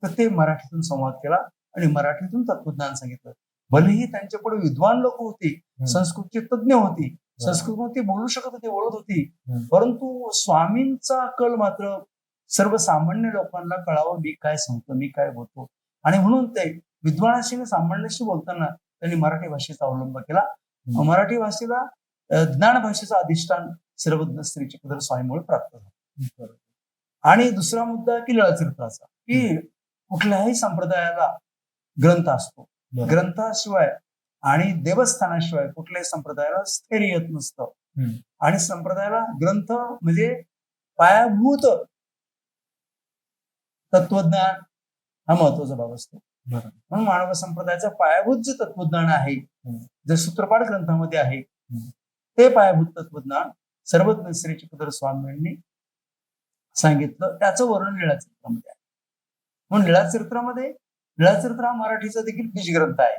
तर ते मराठीतून संवाद केला आणि मराठीतून तत्वज्ञान सांगितलं. भलेही त्यांच्यापुढे विद्वान लोक होती, संस्कृतचे तज्ज्ञ होती, संस्कृतमध्ये बोलू शकत होते, बोलत होती, परंतु स्वामींचा कल मात्र सर्वसामान्य लोकांना कळावं, मी काय सांगतो, मी काय बोलतो. आणि म्हणून ते विद्वानाशी सामान्याशी बोलताना त्यांनी मराठी भाषेचा अवलंब केला. मराठी भाषेला ज्ञान भाषेचा अधिष्ठान सर्वज्ञ श्री चक्रधर स्वामीमुळे प्राप्त झालं. आणि दुसरा मुद्दा की लीळा चरित्राचा, की कुठल्याही संप्रदायाला ग्रंथ असतो. ग्रंथाशिवाय आणि देवस्थानाशिवाय कुठल्याही संप्रदायाला स्थैर्य येत नसतं. आणि संप्रदायाला ग्रंथ म्हणजे पायाभूत तत्वज्ञान हा महत्वाचा भाग असतो. म्हणून मानव संप्रदायाचं पायाभूत जे तत्वज्ञान आहे, जे सूत्रपाठ ग्रंथामध्ये आहे, ते पायाभूत तत्वज्ञान सर्वज्ञ श्री चक्रधर स्वामींनी सांगितलं. त्याचं वर्णन लीळा चरित्रामध्ये आहे. म्हणून लीळा चरित्र हा मराठीचा देखील बीजग्रंथ आहे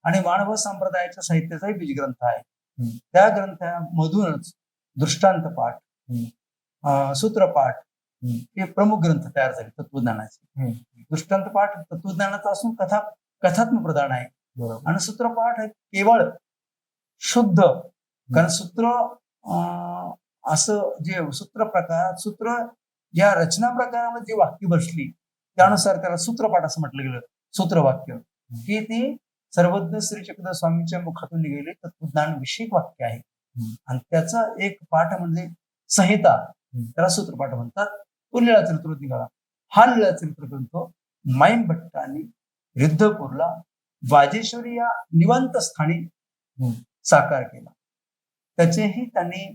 आणि मानव संप्रदायाच्या साहित्याचाही बीजग्रंथ आहे. त्या ग्रंथामधूनच दृष्टांत पाठ, सूत्रपाठ हे प्रमुख ग्रंथ तयार झाले तत्वज्ञानाचे. दृष्टांत पाठ तत्वज्ञानाचा असून कथात्मक प्रधान आहे आणि सूत्रपाठ हे केवळ शुद्ध, कारण सूत्र असं जे सूत्र या रचना प्रकारामध्ये जे वाक्य बसली त्यानुसार त्याला सूत्रपाठ असं म्हटलं गेलं. सूत्रवाक्य की ती सर्वज्ञ श्री चक्रधर स्वामींच्या मुखातून निघालेले तत्वज्ञान विषयक वाक्य आहे आणि त्याचा एक पाठ म्हणजे संहिता, त्याला सूत्रपाठ म्हणतात. तो लीळा चरित्र निघाला. हा लीळा चरित्र ग्रंथ माईम भट्टांनी रिद्धपूरला वाजेश्वरी या निवांत स्थानी साकार केला. त्याचेही त्यांनी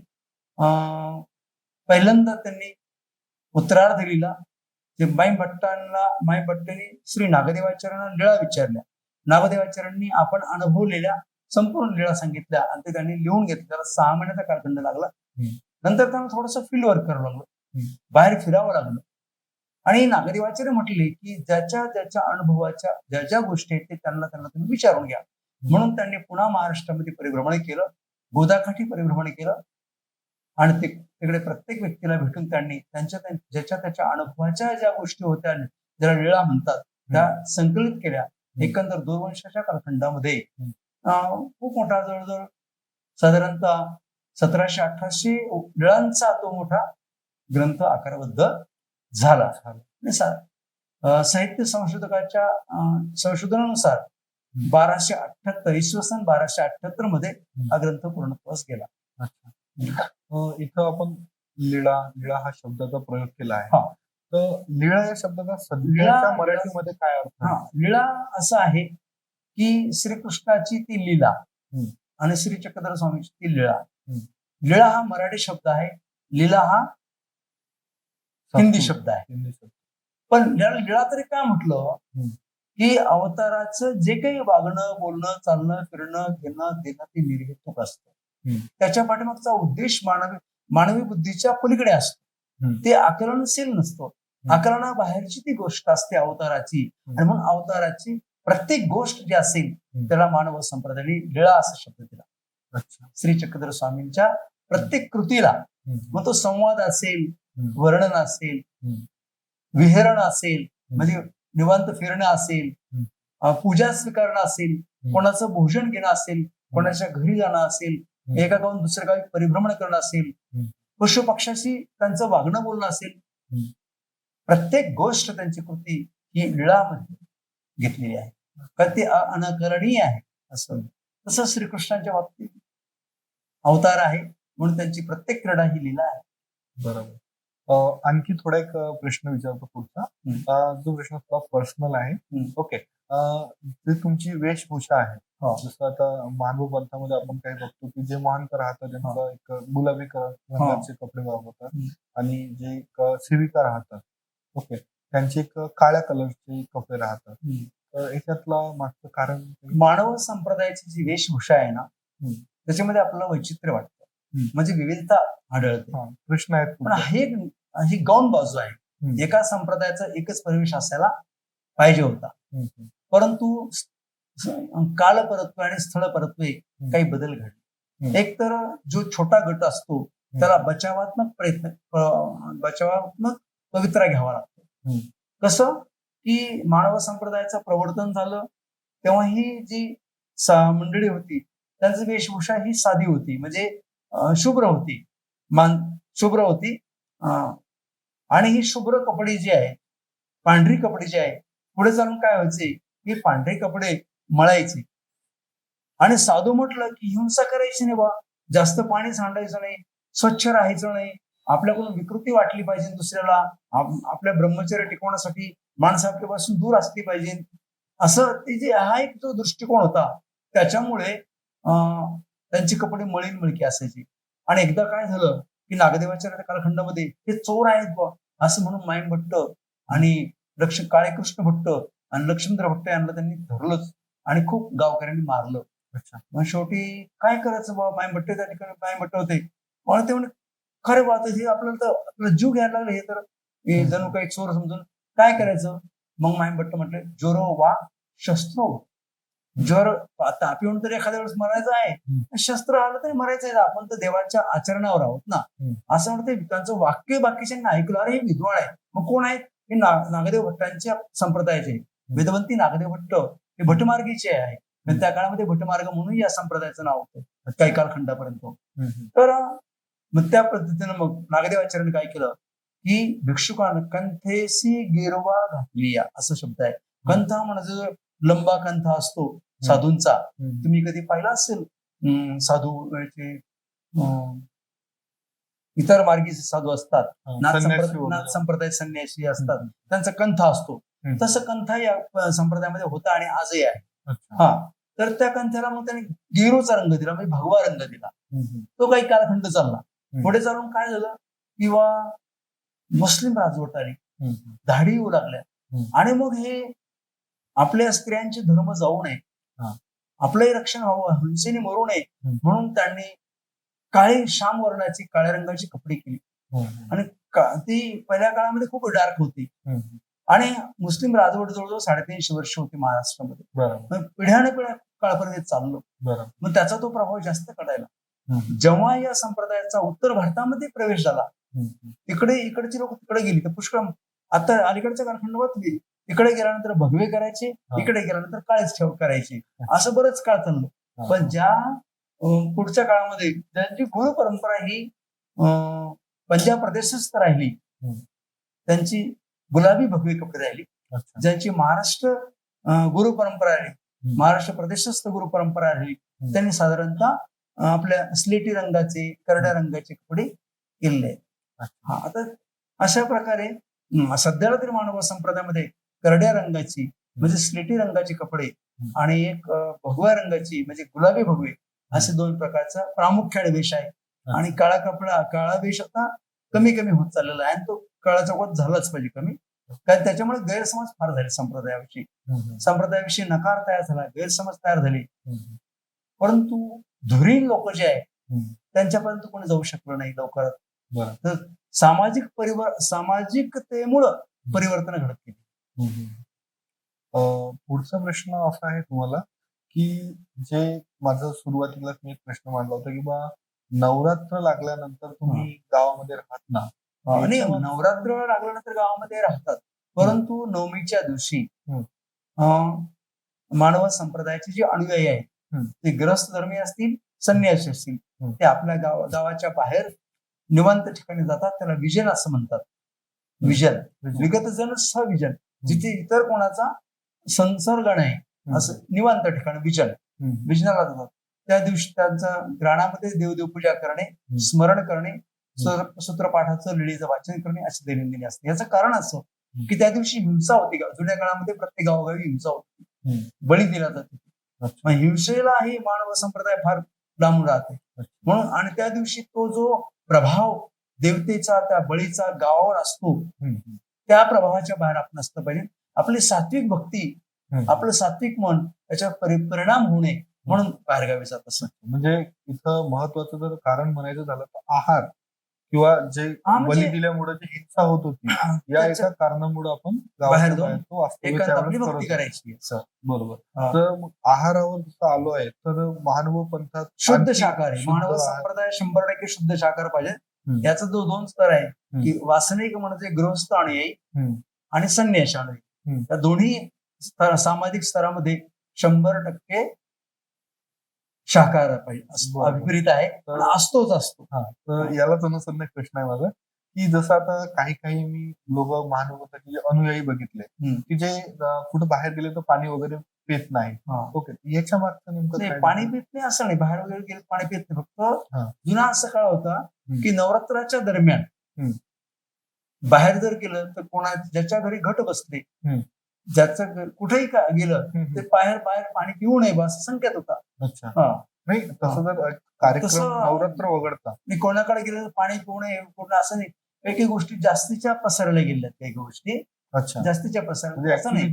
पहिल्यांदा त्यांनी उत्तरार्ध लिहिला. जे माईम भट्टांनी श्री नागदेवाचार्यांना लीळा विचारल्या. नागदेवाचार्यांनी आपण अनुभवलेल्या संपूर्ण लीळा सांगितल्या आणि ते त्यांनी लिहून घेतलं. त्याला 6 महिन्याचा कालखंड लागला. नंतर त्यांना थोडंसं फील्ड वर्क करावं लागलं, बाहेर फिरावं लागलं. आणि नागदेवाचार्य म्हटले की ज्याच्या अनुभवाच्या ज्या गोष्टी आहेत ते त्यांना तुम्ही विचारून घ्या. म्हणून त्यांनी पुन्हा महाराष्ट्रामध्ये परिभ्रमण केलं, गोदाकाठी परिभ्रमण केलं आणि तिकडे प्रत्येक व्यक्तीला भेटून त्यांनी त्याच्या अनुभवाच्या ज्या गोष्टी होत्या, ज्याला लीळा म्हणतात, त्या संकलित केल्या. एकंदर 2 वर्षाच्या कालखंडामध्ये खूप मोठा, जवळजवळ साधारणतः 1700-1800 लीळांचा तो मोठा ग्रंथ आकारबद्ध झाला. साहित्य संशोधकाच्या संशोधनानुसार 1278 इसवी सन 1278 मध्ये हा ग्रंथ पूर्णत्वास गेला. इथं आपण लीळा हा शब्दाचा प्रयोग केला आहे. तर लीळा या शब्दाचा सध्याच्या मराठीमध्ये काय अर्थ? लीळा असं आहे की श्रीकृष्णाची ती लीला आणि श्री चक्रधर स्वामीची ती लीळा. लीळा हा मराठी शब्द आहे, लीला हा हिंदी शब्द आहे. पण लीळा तरी काय म्हटलं की अवताराचं जे काही वागणं, बोलणं, चालणं, फिरणं, घेणं, देणं ते निर्हेतुक असतं. त्याच्या पाठीमागचा उद्देश मानवी बुद्धीच्या पलीकडे असतो. ते आकलनशील नसतो. आकलनाबाहेरची ती गोष्ट असते अवताराची. आणि म्हणून अवताराची प्रत्येक गोष्ट जी असेल त्याला मानव संप्रदायाने लीळा असा शब्द दिला. श्री चक्रधर स्वामींच्या प्रत्येक कृतीला, मग तो संवाद असेल, वर्णन असेल, विहरण असेल म्हणजे निवांत फिरणं असेल, पूजा स्वीकारणं असेल, कोणाचं भोजन घेणं असेल, कोणाच्या घरी जाणं असेल, एका गावून दुसऱ्या गावी परिभ्रमण करणं असेल, पशु पक्षाशी त्यांचं वागणं बोलणं असेल, प्रत्येक गोष्ट त्यांची कृती ही लीळामध्ये घेतलेली आहे. कारण ती अनाकरणीय आहे असं. तसं श्रीकृष्णाच्या बाबतीत अवतार आहे म्हणून त्यांची प्रत्येक क्रीडा ही लीला आहे. बरोबर. आणखी थोडा एक प्रश्न विचारतो पुढचा. जो प्रश्न थोडा पर्सनल आहे. ओके. जे तुमची वेशभूषा आहे, जसं आता मानव पंथामध्ये आपण काही बघतो की जे महंत राहतात त्यांचा एक गुलाबी रंगाचे कपडे वापरतात आणि जे एक सेविका राहतात, ओके, त्यांचे एक काळ्या कलरचे कपडे राहतात. तर याच्यातला मागचं कारण मानव संप्रदायाची जी वेशभूषा आहे ना, त्याच्यामध्ये आपल्याला वैचित्र्य वाटतं, म्हणजे विविधता आढळते. प्रश्न आहेत पण ही गौण बाजू आहे. एका संप्रदायाचा एकच परिवेश असायला पाहिजे होता, परंतु काल परत्वे आणि स्थळ परत्वे काही बदल घडले. एक तर जो छोटा गट असतो त्याला बचावात्मक पवित्रा घ्यावा लागतो. कसं की मानव संप्रदायाचं प्रवर्तन झालं तेव्हा ही जी मंडळी होती त्यांची वेशभूषा ही साधी होती, म्हणजे शुभ्र होती, शुभ्र होती. आणि ही शुभ्र कपडे जी आहे, पांढरी कपडे जी आहे, पुढे जाऊन काय व्हायचे की पांढरे कपडे मळायचे आणि साधू म्हटलं की हिंसा करायची नाही बा, जास्त पाणी सांडायचं नाही, स्वच्छ राहायचं नाही, आपल्याकडून विकृती वाटली पाहिजे दुसऱ्याला, आपल्या ब्रह्मचर्य टिकवण्यासाठी माणसं आपल्यापासून दूर असली पाहिजे, असं ते जे हा एक जो दृष्टिकोन होता त्याच्यामुळे त्यांचे कपडे मळीन मळकी असायचे. आणि एकदा काय झालं की नागदेवाचार्य कालखंडामध्ये हे चोर आहेत बा असं म्हणून माईम भट्ट आणि काळेकृष्ण भट्ट आणि लक्ष्मंद्र भट्ट यांना त्यांनी धरलंच आणि खूप गावकऱ्यांनी मारलं. मग शेवटी काय करायचं बाबा, माईम भट्ट त्या ठिकाणी माईम भट्ट होते, पण ते म्हणे खरे बात हे आपल्याला जीव घ्यायला लागले, हे तर जणू काही चोर समजून काय करायचं. मग माईम भट्ट म्हटले जोरो वा शस्त्रो, जर ताप येऊन तर एखाद्या वेळेस मरायचं आहे, शस्त्र आलं तरी मरायचं आहे, आपण तर देवाच्या आचरणावर आहोत ना, असं म्हणते. त्यांचं वाक्य बाकीच्यांना ऐकलं, अरे हे विद्वान आहे. मग कोण आहेत? हे नागदेव भट्टांच्या संप्रदायाचे वेदवंती नागदेव भट्ट हे भटमार्गीचे आहे. त्या काळामध्ये भटमार्ग म्हणून या संप्रदायाचं नाव होतं काही कालखंडापर्यंत. तर मग त्या पद्धतीनं मग नागदेवाचार्यांनी काय केलं की भिक्षुकानं कंथेसी गिरवा घातली, असं शब्द आहे. कंथ म्हणजे लंबा कंथ असतो साधूंचा, तुम्ही कधी पाहिला असेल. साधू इतर मार्गी साधू असतात, नाथ संप्रदाय संन्यासी असतात, त्यांचा कंथ असतो. तसं कंथ या संप्रदायामध्ये होता आणि आजही आहे. तर त्या कंथ्याला मग त्यांनी गेरूचा रंग दिला, म्हणजे भगवा रंग दिला. तो काही कालखंड चालला. पुढे चालून काय झालं किंवा मुस्लिम राजवट आली, धाडी येऊ लागल्या आणि मग हे आपल्या स्त्रियांचे धर्म जाऊ नये, आपलंही रक्षण व्हावं, हिंसेने मरू नये म्हणून त्यांनी काळी श्याम वर्णाची काळ्या रंगाची कपडे केली आणि ती पहिल्या काळामध्ये खूप डार्क होती. आणि मुस्लिम राजवट जवळजवळ 350 वर्ष होती महाराष्ट्रामध्ये, पिढ्याने पिढ्या काळपर्यंत चाललो. मग त्याचा तो प्रभाव जास्त कळायला. जेव्हा या संप्रदायाचा उत्तर भारतामध्ये प्रवेश झाला, इकडची लोक तिकडे गेली तर पुष्कळ, आता अलीकडच्या कालखंडात इकडे गेल्यानंतर भगवे करायचे, इकडे गेल्यानंतर काळेच ठेव करायचे, असं बरंच काळ चाललं. पण ज्या पुढच्या काळामध्ये ज्यांची गुरु परंपरा ही पंजाब प्रदेशस्थ राहिली, त्यांची गुलाबी भगवे कपडे राहिली. ज्यांची महाराष्ट्र गुरु परंपरा राहिली, महाराष्ट्र प्रदेशस्थ गुरु परंपरा राहिली, त्यांनी साधारणतः आपल्या स्लेटी रंगाचे, करड्या रंगाचे कपडे केले. आता अशा प्रकारे सध्याला तरी मानव संप्रदायामध्ये करड्या रंगाची म्हणजे स्लेटी रंगाचे कपडे आणि एक भगव्या रंगाची म्हणजे गुलाबी भगवे असे दोन प्रकारचा प्रामुख्याने वेश आहे. आणि काळा वेश आता कमी कमी होत चाललेला आहे आणि तो काळाचा वध झालाच पाहिजे कमी, कारण त्याच्यामुळे गैरसमज फार झाले संप्रदायाविषयी नकार तयार झाला, गैरसमज तयार झाले. परंतु धुरीण लोक जे आहे त्यांच्यापर्यंत कोणी जाऊ शकलं नाही लवकरात. तर सामाजिकतेमुळं परिवर्तन घडत गेली. पुढचा प्रश्न असा आहे तुम्हाला की जे माझं सुरुवातीला मी एक प्रश्न मांडला होता की बा नवरात्र लागल्यानंतर तुम्ही गावामध्ये राहत ना, आणि नवरात्र लागल्यानंतर गावामध्ये राहतात, परंतु नवमीच्या दिवशी मानव संप्रदायाचे जे अनुयायी आहेत ते ग्रस्त धर्मी असतील, संन्यासी असतील, ते आपल्या गावाच्या बाहेर निवांत ठिकाणी जातात. त्याला विजन असं म्हणतात. विजन, विगत जन सविजन, जिथे इतर कोणाचा संसर्ग नाही असं निवांत ठिकाणी विजनाला जातात. त्या दिवशी त्यांचा ग्राणामध्ये देवदेव पूजा करणे, स्मरण करणे, सूत्रपाठाचं लिळीचं वाचन करणे अशी दैनंदिनी असते. याचं कारण असं की त्या दिवशी हिंसा होती. जुन्या काळामध्ये प्रत्येक गावोगावी हिंसा होती, बळी दिला जातो. मग हिंसेलाही मानव संप्रदाय फार लांबून राहते म्हणून. आणि त्या दिवशी तो जो प्रभाव देवतेचा त्या बळीचा गावावर असतो, त्या प्रभावाच्या बाहेर आपण असलं पाहिजे. आपली सात्विक भक्ती, आपलं सात्विक मन त्याच्यावर परिणाम होऊ नये म्हणून बाहेरगावी जात असं. म्हणजे इथं महत्वाचं जर कारण म्हणायचं झालं तर आहार किंवा जे बली दिल्यामुळे जी हिंसा होत होती, या एका कारणामुळे आपण बाहेर जाऊन आपली भक्ती करायची. बरोबर. तर आहारावर जसं आलो आहे तर महानुभाव पंथात शुद्ध शाकाहारी मानव संप्रदाय 100% शुद्ध शाकाहार पाहिजे. याचा जो 2 स्तर आहे की वासनिक म्हणजे गृहस्थ अनुयायी आणि संन्यासी अनुयायी, या दोन्ही सामाजिक स्तरामध्ये 100% शाकाहार पाहिजे. अभिप्रेत आहे, असतोच असतो. तर यालाच अनुसरून एक प्रश्न आहे माझा की जसं आता काही मी लोक महानुभावाचे अनुयायी बघितले की जे कुठे बाहेर गेले तर पाणी वगैरे पित नाही. ओके, याच्या मागचं नेमकं पाणी पित नाही असं नाही, बाहेर वगैरे गेले पाणी पित नाही. फक्त जुना असा काळ होता की नवरात्राच्या दरम्यान बाहेर जर गेलं तर ज्याच्या घरी घट बसले, ज्याचं कुठेही गेलं ते बाहेर पाणी पिऊ नये बा असं संकेत होता. नाही तसं जर कार्यक्रम नवरात्र वगळता मी कोणाकडे गेलं पाणी पिऊ नये पूर्ण असं नाही. काही गोष्टी जास्तीच्या पसरल्या गेल्या, काही गोष्टी जास्तीच्या पसरल्या असं नाही,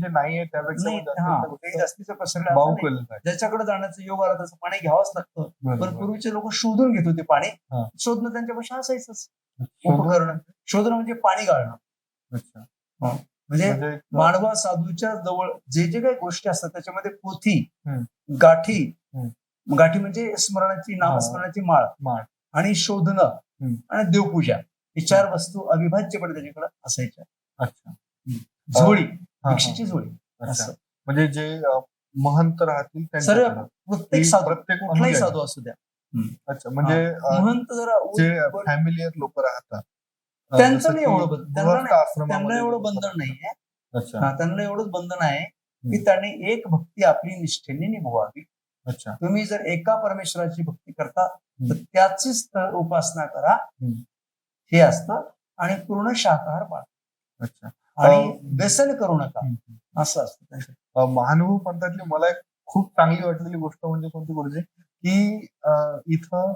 जास्तीच्या पसरल्या. ज्याच्याकडे जाण्याचं योग आला तसं पाणी घ्यावंच लागतं. पण पूर्वीचे लोक शोधून घेत होते पाणी. शोधणं त्यांच्यापाशी असायचंच उपकरण. शोधणं म्हणजे पाणी गाळणं. म्हणजे मानवा साधूच्या जवळ जे काही गोष्टी असतात त्याच्यामध्ये पोथी, गाठी म्हणजे स्मरणाची, नामस्मरणाची माळ आणि शोधणं आणि देवपूजा, ही 4 वस्तू अविभाज्यपणे त्याच्याकडे असायच्या. झोळी, भिक्षेची झोळी असं. म्हणजे जे महंत राहतील सर्व प्रत्येक कुठलाही साधू असू द्या. म्हणजे महंत जरा जे फॅमिलीयर लोक राहतात त्यांचं नाही एवढं, त्यांना एवढं बंधन नाहीये. त्यांना एवढंच बंधन आहे की त्यांनी एक भक्ती आपली निष्ठेने निभवावी. तुम्ही जर एका परमेश्वराची भक्ती करता तर त्याचीच उपासना करा, हे असतं. आणि पूर्ण शाकाहार पाळा आणि व्यसन करू नका असं असतं. महानुभाव पंथातली मला एक खूप चांगली वाटलेली गोष्ट म्हणजे कोणती गुरुजी की इथं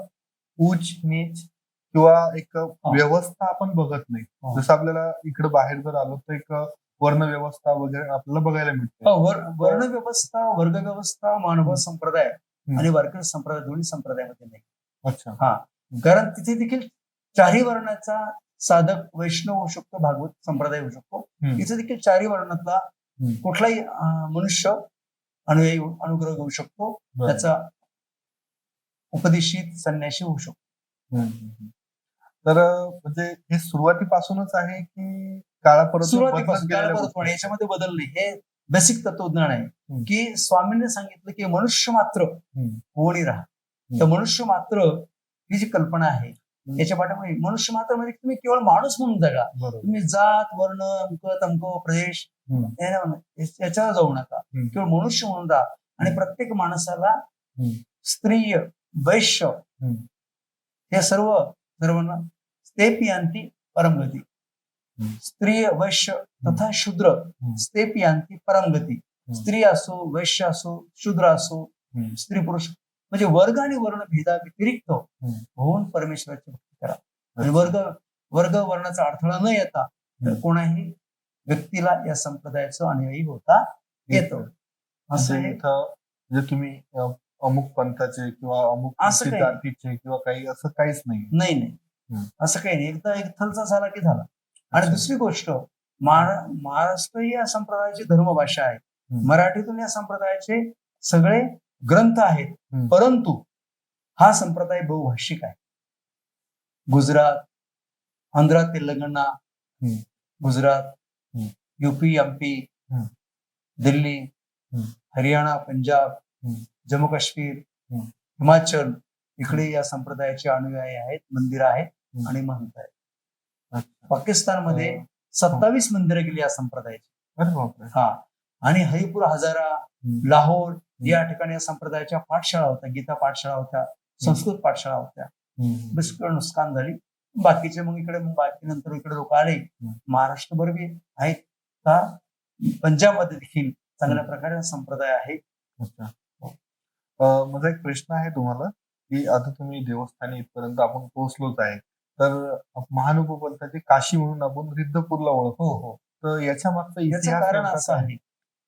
उच्च नीच किंवा एक व्यवस्था आपण बघत नाही. जसं आपल्याला इकडे बाहेर जर आलो तर एक वर्ण व्यवस्था वगैरे आपल्याला बघायला मिळते. वर्ण व्यवस्था, वर्ग व्यवस्था महानुभाव संप्रदाय आणि वारकरी संप्रदाय दोन्ही संप्रदायामध्ये नाही. कारण तिथे देखील 4ही वर्णाचा साधक वैष्णव होऊ शकतो, भागवत संप्रदाय होऊ शकतो. इथे देखील 4ही वर्णातला कुठलाही मनुष्य अनुयायी अनुग्रह घेऊ शकतो, त्याचा उपदेशित संन्यासी होऊ शकतो. तर म्हणजे हे सुरुवातीपासूनच आहे की काळापरत्वाने याच्यामध्ये बदल नाही. हे बेसिक तत्वज्ञान आहे की स्वामींनी सांगितलं की मनुष्य मात्र होणी राहा. तर मनुष्य मात्र ही जी कल्पना आहे याच्या पाठीमागे मनुष्य मात्र म्हणजे तुम्ही केवळ माणूस म्हणून जगा. तुम्ही जात, वर्ण, अंक, तंक, प्रदेश याच्यावर जाऊ नका. केवळ मनुष्य म्हणून राहा. आणि प्रत्येक माणसाला स्त्रीय, वैश्य हे सर्वांना स्तेपियांती परमगती. स्त्रीय, वैश्य तथा शूद्र स्तेपियांती परमगती. स्त्री असो, वैश्य असो, शूद्र असो, स्त्री पुरुष म्हणजे वर्ग आणि वर्ण भेदा व्यतिरिक्त होऊन परमेश्वराची भक्ती करा. आणि वर्ग वर्णाचा अडथळा न येता कोणाही व्यक्तीला या संप्रदायाचं अनुयायी होता येतं. असं म्हणजे तुम्ही अमुक पंथाचे किंवा अमुक जातीचे किंवा काही असं काहीच नाही. असं काही नाही. एकदा एक थलचा झाला की झाला. आणि दुसरी गोष्ट, महाराष्ट्र ही या संप्रदायाची धर्मभाषा आहे. मराठीतून या संप्रदायाचे सगळे ग्रंथ आहेत. परंतु हा संप्रदाय बहुभाषिक आहे. गुजरात, आंध्र, तेलंगणा, गुजरात, यूपी, एमपी, दिल्ली, हरियाणा, पंजाब, जम्मू काश्मीर, हम्म. हिमाचल इकडे या संप्रदायाचे अनुयायी आहेत, मंदिर आहेत हम्म. आणि महंत आहेत. अच्छा. पाकिस्तानमध्ये अं, 27 मंदिरं गेली या संप्रदायाची. अरे बापरे. हा, आणि हरिपूर हजारा, हम्म. लाहोर या ठिकाणी या संप्रदायाच्या पाठशाळा होत्या, गीता पाठशाळा होत्या, संस्कृत पाठशाळा होत्या. हम्म. बस नुकसान झाली. बाकीचे मग इकडे बाकी नंतर इकडे लोक आले. महाराष्ट्रभर बी आहेत का, पंजाबमध्ये देखील चांगल्या प्रकारे हा संप्रदाय आहे. अच्छा. माझा एक प्रश्न आहे तुम्हाला, की आता तुम्ही देवस्थानी इथपर्यंत आपण पोहोचलोच आहे, तर महानुभव पंथाची काशी म्हणून आपण रिद्धपूरला ओळखतो. हो. तर याच्या मागचा याचं इतिहास कारण नेमका असं काय? आहे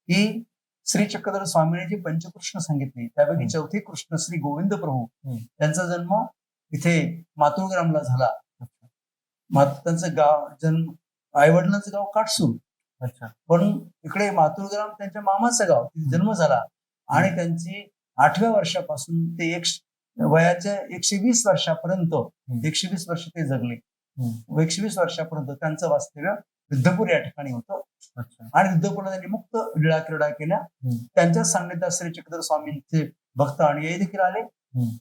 की श्री चक्रधर स्वामींनी जे पंचकृष्ण सांगितले त्यापैकी हम्म. चौथे कृष्ण श्री गोविंद प्रभू हम्म. त्यांचा जन्म इथे मातुळग्रामला झाला. त्यांचं गाव जन्म आई वडिलांचं गाव काटसूर, अच्छा. पण इकडे मातुळग्राम त्यांच्या मामाचं गाव, तिथे जन्म झाला. आणि त्यांची 8व्या वर्षापासून ते वयाच्या 120 वर्षापर्यंत 120 वर्ष ते जगले. 120 वर्षापर्यंत त्यांचं वास्तव्य रिद्धपूर या ठिकाणी होतं. अच्छा. आणि रिद्धपूरला त्यांनी मुक्त लीळा क्रीडा केल्या. त्यांच्याच सान्निध्यात श्री चक्रधर स्वामींचे भक्त अनुयायी देखील आले.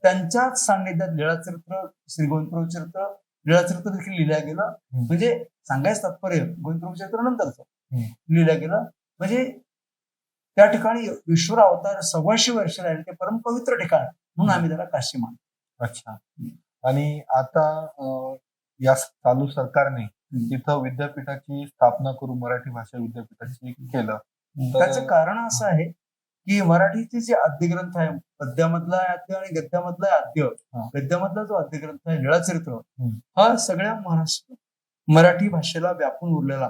त्यांच्याच सान्निध्यात लीळाचरित्र, श्री गोविंद चरित्र, लीळाचरित्र देखील लिहिलं गेलं. म्हणजे सांगायचं तात्पर्य गोविंद चरित्र नंतरच लिहिलं गेलं. म्हणजे त्या ठिकाणी ईश्वर अवतार 125 वर्ष राहिले, ते परम पवित्र ठिकाण म्हणून आम्ही त्याला काशी मानतो. अच्छा. आणि आता या चालू सरकारने तिथं विद्यापीठाची स्थापना करून मराठी भाषा विद्यापीठाची केलं. त्याचं कारण असं आहे की मराठीचे जे आद्यग्रंथ आहे, पद्यामधला आद्य आणि गद्यामधला आद्य. गद्यामधला जो आद्यग्रंथ आहे लीळाचरित्र, हा सगळ्या महाराष्ट्र मराठी भाषेला व्यापून उरलेला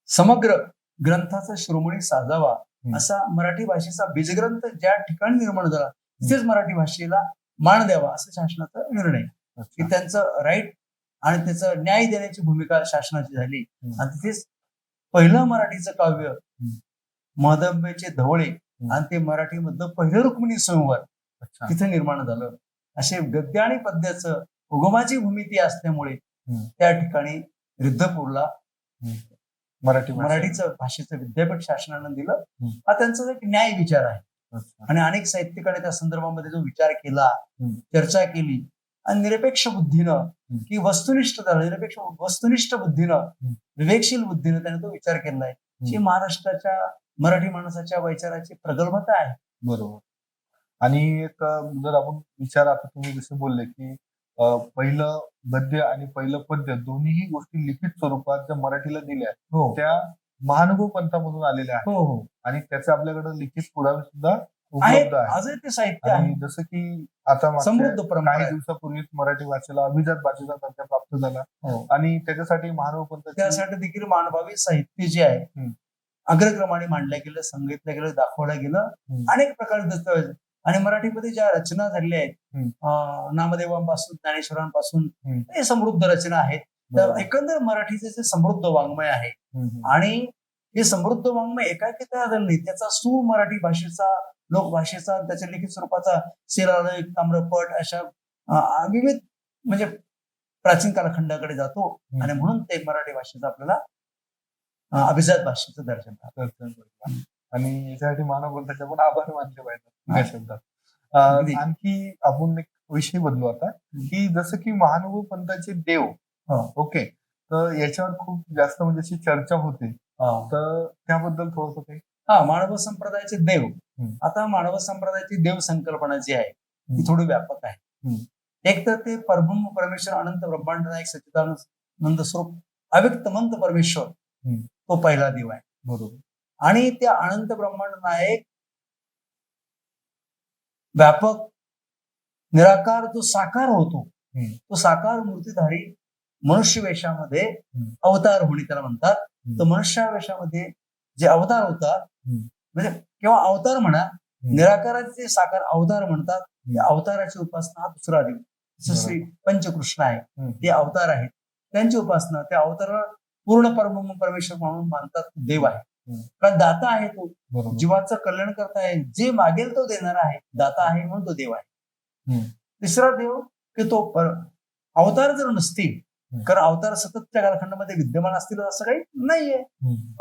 समग्र ग्रंथाचा शिरोमणी साजावा असा मराठी भाषेचा बीजग्रंथ ज्या ठिकाणी निर्माण झाला तिथेच मराठी भाषेला मान द्यावा असा शासनाचा निर्णय. की त्यांचं राईट आणि त्याचं न्याय देण्याची भूमिका शासनाची झाली. आणि तिथेच पहिलं मराठीचं काव्य महदंबेचे धवळे आणि ते मराठीमधलं पहिलं रुक्मिणी स्वयंवर तिथे निर्माण झालं. असे गद्य आणि पद्याचं उगमाची भूमिती असल्यामुळे त्या ठिकाणी रिद्धपूरला मराठीचं भाषेचं विद्यापीठ शासनानं दिलं. हा त्यांचा एक न्याय विचार आहे. आणि अनेक साहित्यिकांनी त्या संदर्भामध्ये जो विचार केला, चर्चा केली आणि निरपेक्ष बुद्धीनं की वस्तुनिष्ठ बुद्धीनं, विवेकशील बुद्धीनं त्याने तो विचार केलाय. ही महाराष्ट्राच्या मराठी माणसाच्या विचाराची प्रगल्भता आहे. बरोबर. आणि एक जर आपण विचार, आता तुम्ही जसे बोलले की पहिलं गद्य आणि पहिलं पद्य दोन्हीही गोष्टी लिखित स्वरूपात ज्या मराठीला दिल्या त्या महानुभव पंथामधून आलेल्या आहेत. आणि त्याचे आपल्याकडे लिखित पुरावे सुद्धा उपलब्ध आहेत. आजही ते साहित्य आणि आहे. जसं की आता समृद्ध परंपरा काही दिवसापूर्वीच मराठी भाषेला अभिजात भाषेचा दर्जा प्राप्त झाला. आणि त्याच्यासाठी महानुभव पंथ, त्यासाठी देखील मानभावी साहित्य जे आहे अग्रक्रमाने मांडलं गेलं, सांगितलं गेलं, दाखवलं गेलं. अनेक प्रकारचे दस्तऐवज आणि मराठीमध्ये ज्या रचना झालेल्या आहेत नामदेवांपासून ज्ञानेश्वरांपासून हे समृद्ध रचना आहेत. तर एकंदर मराठीचे जे समृद्ध वाङ्मय आहे आणि हे समृद्ध वाङ्मय एकाएकी आलेलं नाही. त्याचा मराठी भाषेचा, लोकभाषेचा, त्याच्या लिखित स्वरूपाचा शिलालेख, ताम्रपट अशा विविध म्हणजे प्राचीन कालखंडाकडे जातो. आणि म्हणून ते मराठी भाषेचा आपल्याला अभिजात भाषेचं दर्शन मिळतं. आणि याच्यासाठी मानव पंथाचे पण आभार मानले पाहिजे या शब्दात. आणखी आपण एक विषय बदलू आता, की जसं की महानुभव पंथाचे देव, ओके, तर याच्यावर खूप जास्त म्हणजे अशी चर्चा होते. तर त्याबद्दल थोडंसं काही. मानव संप्रदायाचे देव. आता मानव संप्रदायाची देव संकल्पना जी आहे ती थोडी व्यापक आहे. एक तर ते परब्रह्म परमेश्वर, अनंत ब्रह्मांड नायक सच्चिदानंद स्वरूप अव्यक्त मंत परमेश्वर, तो पहिला देव आहे. बरोबर. आणि त्या अनंत ब्रह्मांड नायक व्यापक निराकार जो साकार होतो, तो साकार मूर्तीधारी मनुष्य वेशामध्ये अवतार होणे त्याला म्हणतात. तर मनुष्य वेशामध्ये जे अवतार होतात, म्हणजे किंवा अवतार म्हणा, निराकाराचे जे साकार अवतार म्हणतात, त्या अवताराची उपासना हा दुसरा देव. श्री पंचकृष्ण आहे, ते अवतार आहेत, त्यांची उपासना त्या अवताराला पूर्ण परब्रह्म परमेश्वर म्हणून मानतात, देव आहे. कारण दाता आहे तो, जीवाचं कल्याण करता आहे, जे मागेल तो देणारा आहे, दाता आहे म्हणून तो देव आहे. तिसरा देव की तो अवतार जर नसतील, कारण अवतार सततच्या कालखंडामध्ये विद्यमान असतील असं काही नाहीये.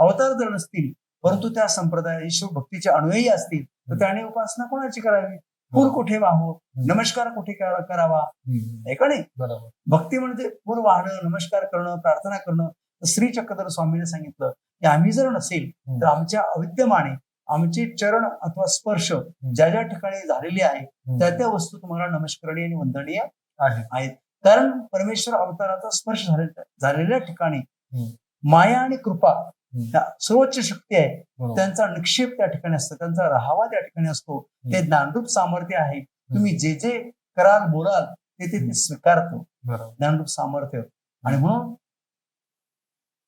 अवतार जर नसतील परंतु त्या संप्रदाय ईश्वर भक्तीचे अनुयायी असतील तर त्याने उपासना कोणाची करावी, पूर कुठे वाहावं, नमस्कार कुठे करावा, आहे का नाही. बरोबर. भक्ती म्हणजे पूर वाहणं, नमस्कार करणं, प्रार्थना करणं. तर श्री चक्रधर स्वामीने सांगितलं की आम्ही जर नसेल तर आमच्या अविद्यमाने आमचे चरण अथवा स्पर्श ज्या ज्या ठिकाणी झालेले आहे त्या त्या वस्तू तुम्हाला नमस्करणीय आणि वंदनीय आहेत. कारण परमेश्वर अवताराचा स्पर्श झालेल्या ठिकाणी माया आणि कृपा ह्या सर्वोच्च शक्ती आहे, त्यांचा निक्षेप त्या ठिकाणी असतो, त्यांचा राहावा त्या ठिकाणी असतो. ते ज्ञानरूप सामर्थ्य आहे. तुम्ही जे जे कराल बोलाल ते स्वीकारतो ज्ञानरूप सामर्थ्य. आणि म्हणून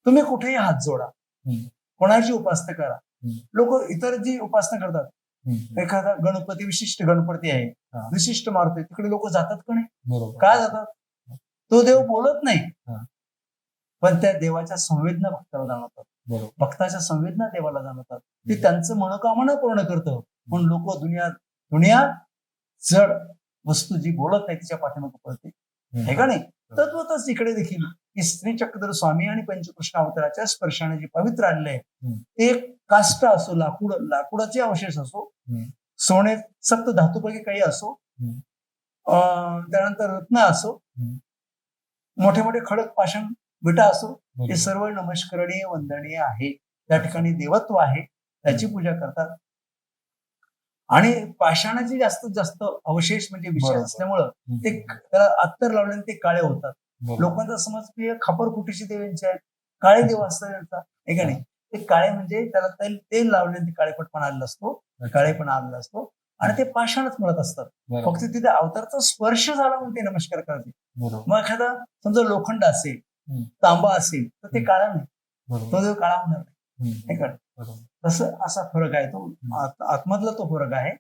तुम्ही कुठेही हात जोडा, कोणाची उपासना करा. लोक इतर जी उपासना करतात, एखादा गणपती विशिष्ट गणपती आहे, विशिष्ट मारुती, तिकडे लोक जातात का नाही, काय जातात, तो देव बोलत नाही पण त्या देवाच्या संवेदना भक्ताला जाणवतात, भक्ताच्या संवेदना देवाला जाणवतात. ते त्यांचं मनोकामना पूर्ण करतं. पण लोक दुनिया जड वस्तू जी बोलत नाही तिच्या पाठीमागे पडते, हे का नाही. तत्वतच इकडे देखील की श्री चक्रधर स्वामी आणि पंचकृष्ण अवताराच्या स्पर्शाने जे पवित्र आलेले आहे ते काष्ट असो, लाकूडाचे अवशेष असो, सोने सप्त धातूपैकी काही असो, त्यानंतर रत्न असो, मोठे मोठे खडक पाषाण विटा असो, हे सर्व नमस्करणीय वंदनीय आहे. त्या ठिकाणी देवत्व आहे, त्याची पूजा करतात. आणि पाषाणाचे जास्तीत जास्त अवशेष म्हणजे विशेष असल्यामुळं ते त्याला अत्तर लावल्याने ते काळे होतात. लोकांचा समज की खापरकुटीचे देवांचे आहेत, काळे देव असतात त्यांचा, हे का नाही. ते काळे म्हणजे त्याला तेल लावल्याने ते काळेपटपणा आलेला असतो, काळेपणा आलेला असतो आणि ते पाषाणच मिळत असतात. फक्त तिथे अवताराचा स्पर्श झाला म्हणून ते नमस्कार करते. मग एखादा समजा लोखंड असेल, तांबा असेल तर ते काळा नाही, तो देव काळा होणार नाही, हे का. तसं असा फरक आहे, तो आतमधला तो फरक आहे.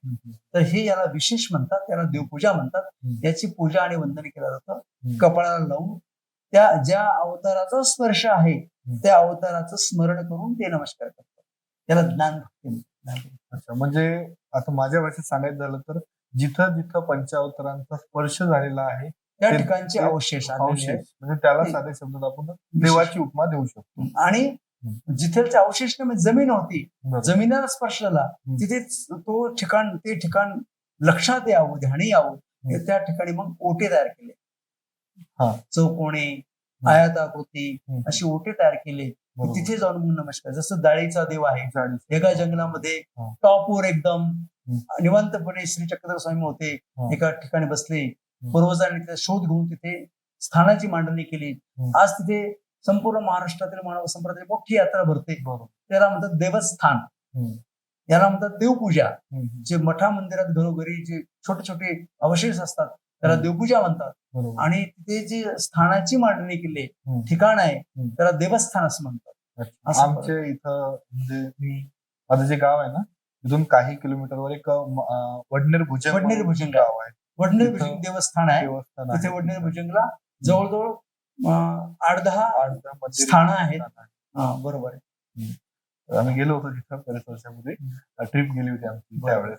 तर हे याला विशेष म्हणतात, त्याला देवपूजा म्हणतात. याची पूजा आणि वंदन केलं जातं. कपाळाला लावून त्या ज्या अवताराचा स्पर्श आहे त्या अवताराचं स्मरण करून ते नमस्कार करतात. त्याला ज्ञान भक्ती. अच्छा, म्हणजे आता माझ्या भाषेत सांगायचं झालं तर जिथं जिथं पंचावतारांचा स्पर्श झालेला आहे त्या ठिकाणचे अवशेष म्हणजे त्याला साध्या शब्दात आपण देवाची उपमा देऊ शकतो. आणि जिथेचे अवशेष म्हणजे जमीन होती, जमिनीला स्पर्श झाला, तिथे ते ठिकाण लक्षात यावं, ध्यानी यावं, त्या ठिकाणी मग ओटे तयार केले, चौकोणे, आयताकृती अशी ओटे तयार केले. तिथे जाऊन मग नमस्कार. जसं दाळीचा देव आहे, एका जंगलामध्ये टॉपवर एकदम निवांतपणे श्री चक्रधर स्वामी होते, एका ठिकाणी बसले. पूर्वजांनी तिथे शोध घेऊन तिथे स्थानाची मांडणी केली. आज तिथे संपूर्ण महाराष्ट्रातील मानव संप्रदाय मोठी यात्रा भरते, त्याला म्हणतात देवस्थान, याला म्हणतात देवपूजा. जे मठा मंदिरात घरोघरी जे छोटे छोटे अवशेष असतात त्याला देवपूजा म्हणतात. आणि तिथे जे स्थानाची मांडणी केली ठिकाण आहे त्याला देवस्थान असं म्हणतात. आमच्या इथं म्हणजे माझं जे गाव आहे ना, तिथून काही किलोमीटरवर एक वडनेर भुजंग गाव आहे, वडनेर भुजंग देवस्थान आहे. तिथे वडनेर भुजंगला जवळजवळ 8-10 स्थानं आहेत. बरोबर आहे. आम्ही गेलो होतो तिथं बरेच वर्षामध्ये, ट्रिप गेली होती आमची त्यावेळेस.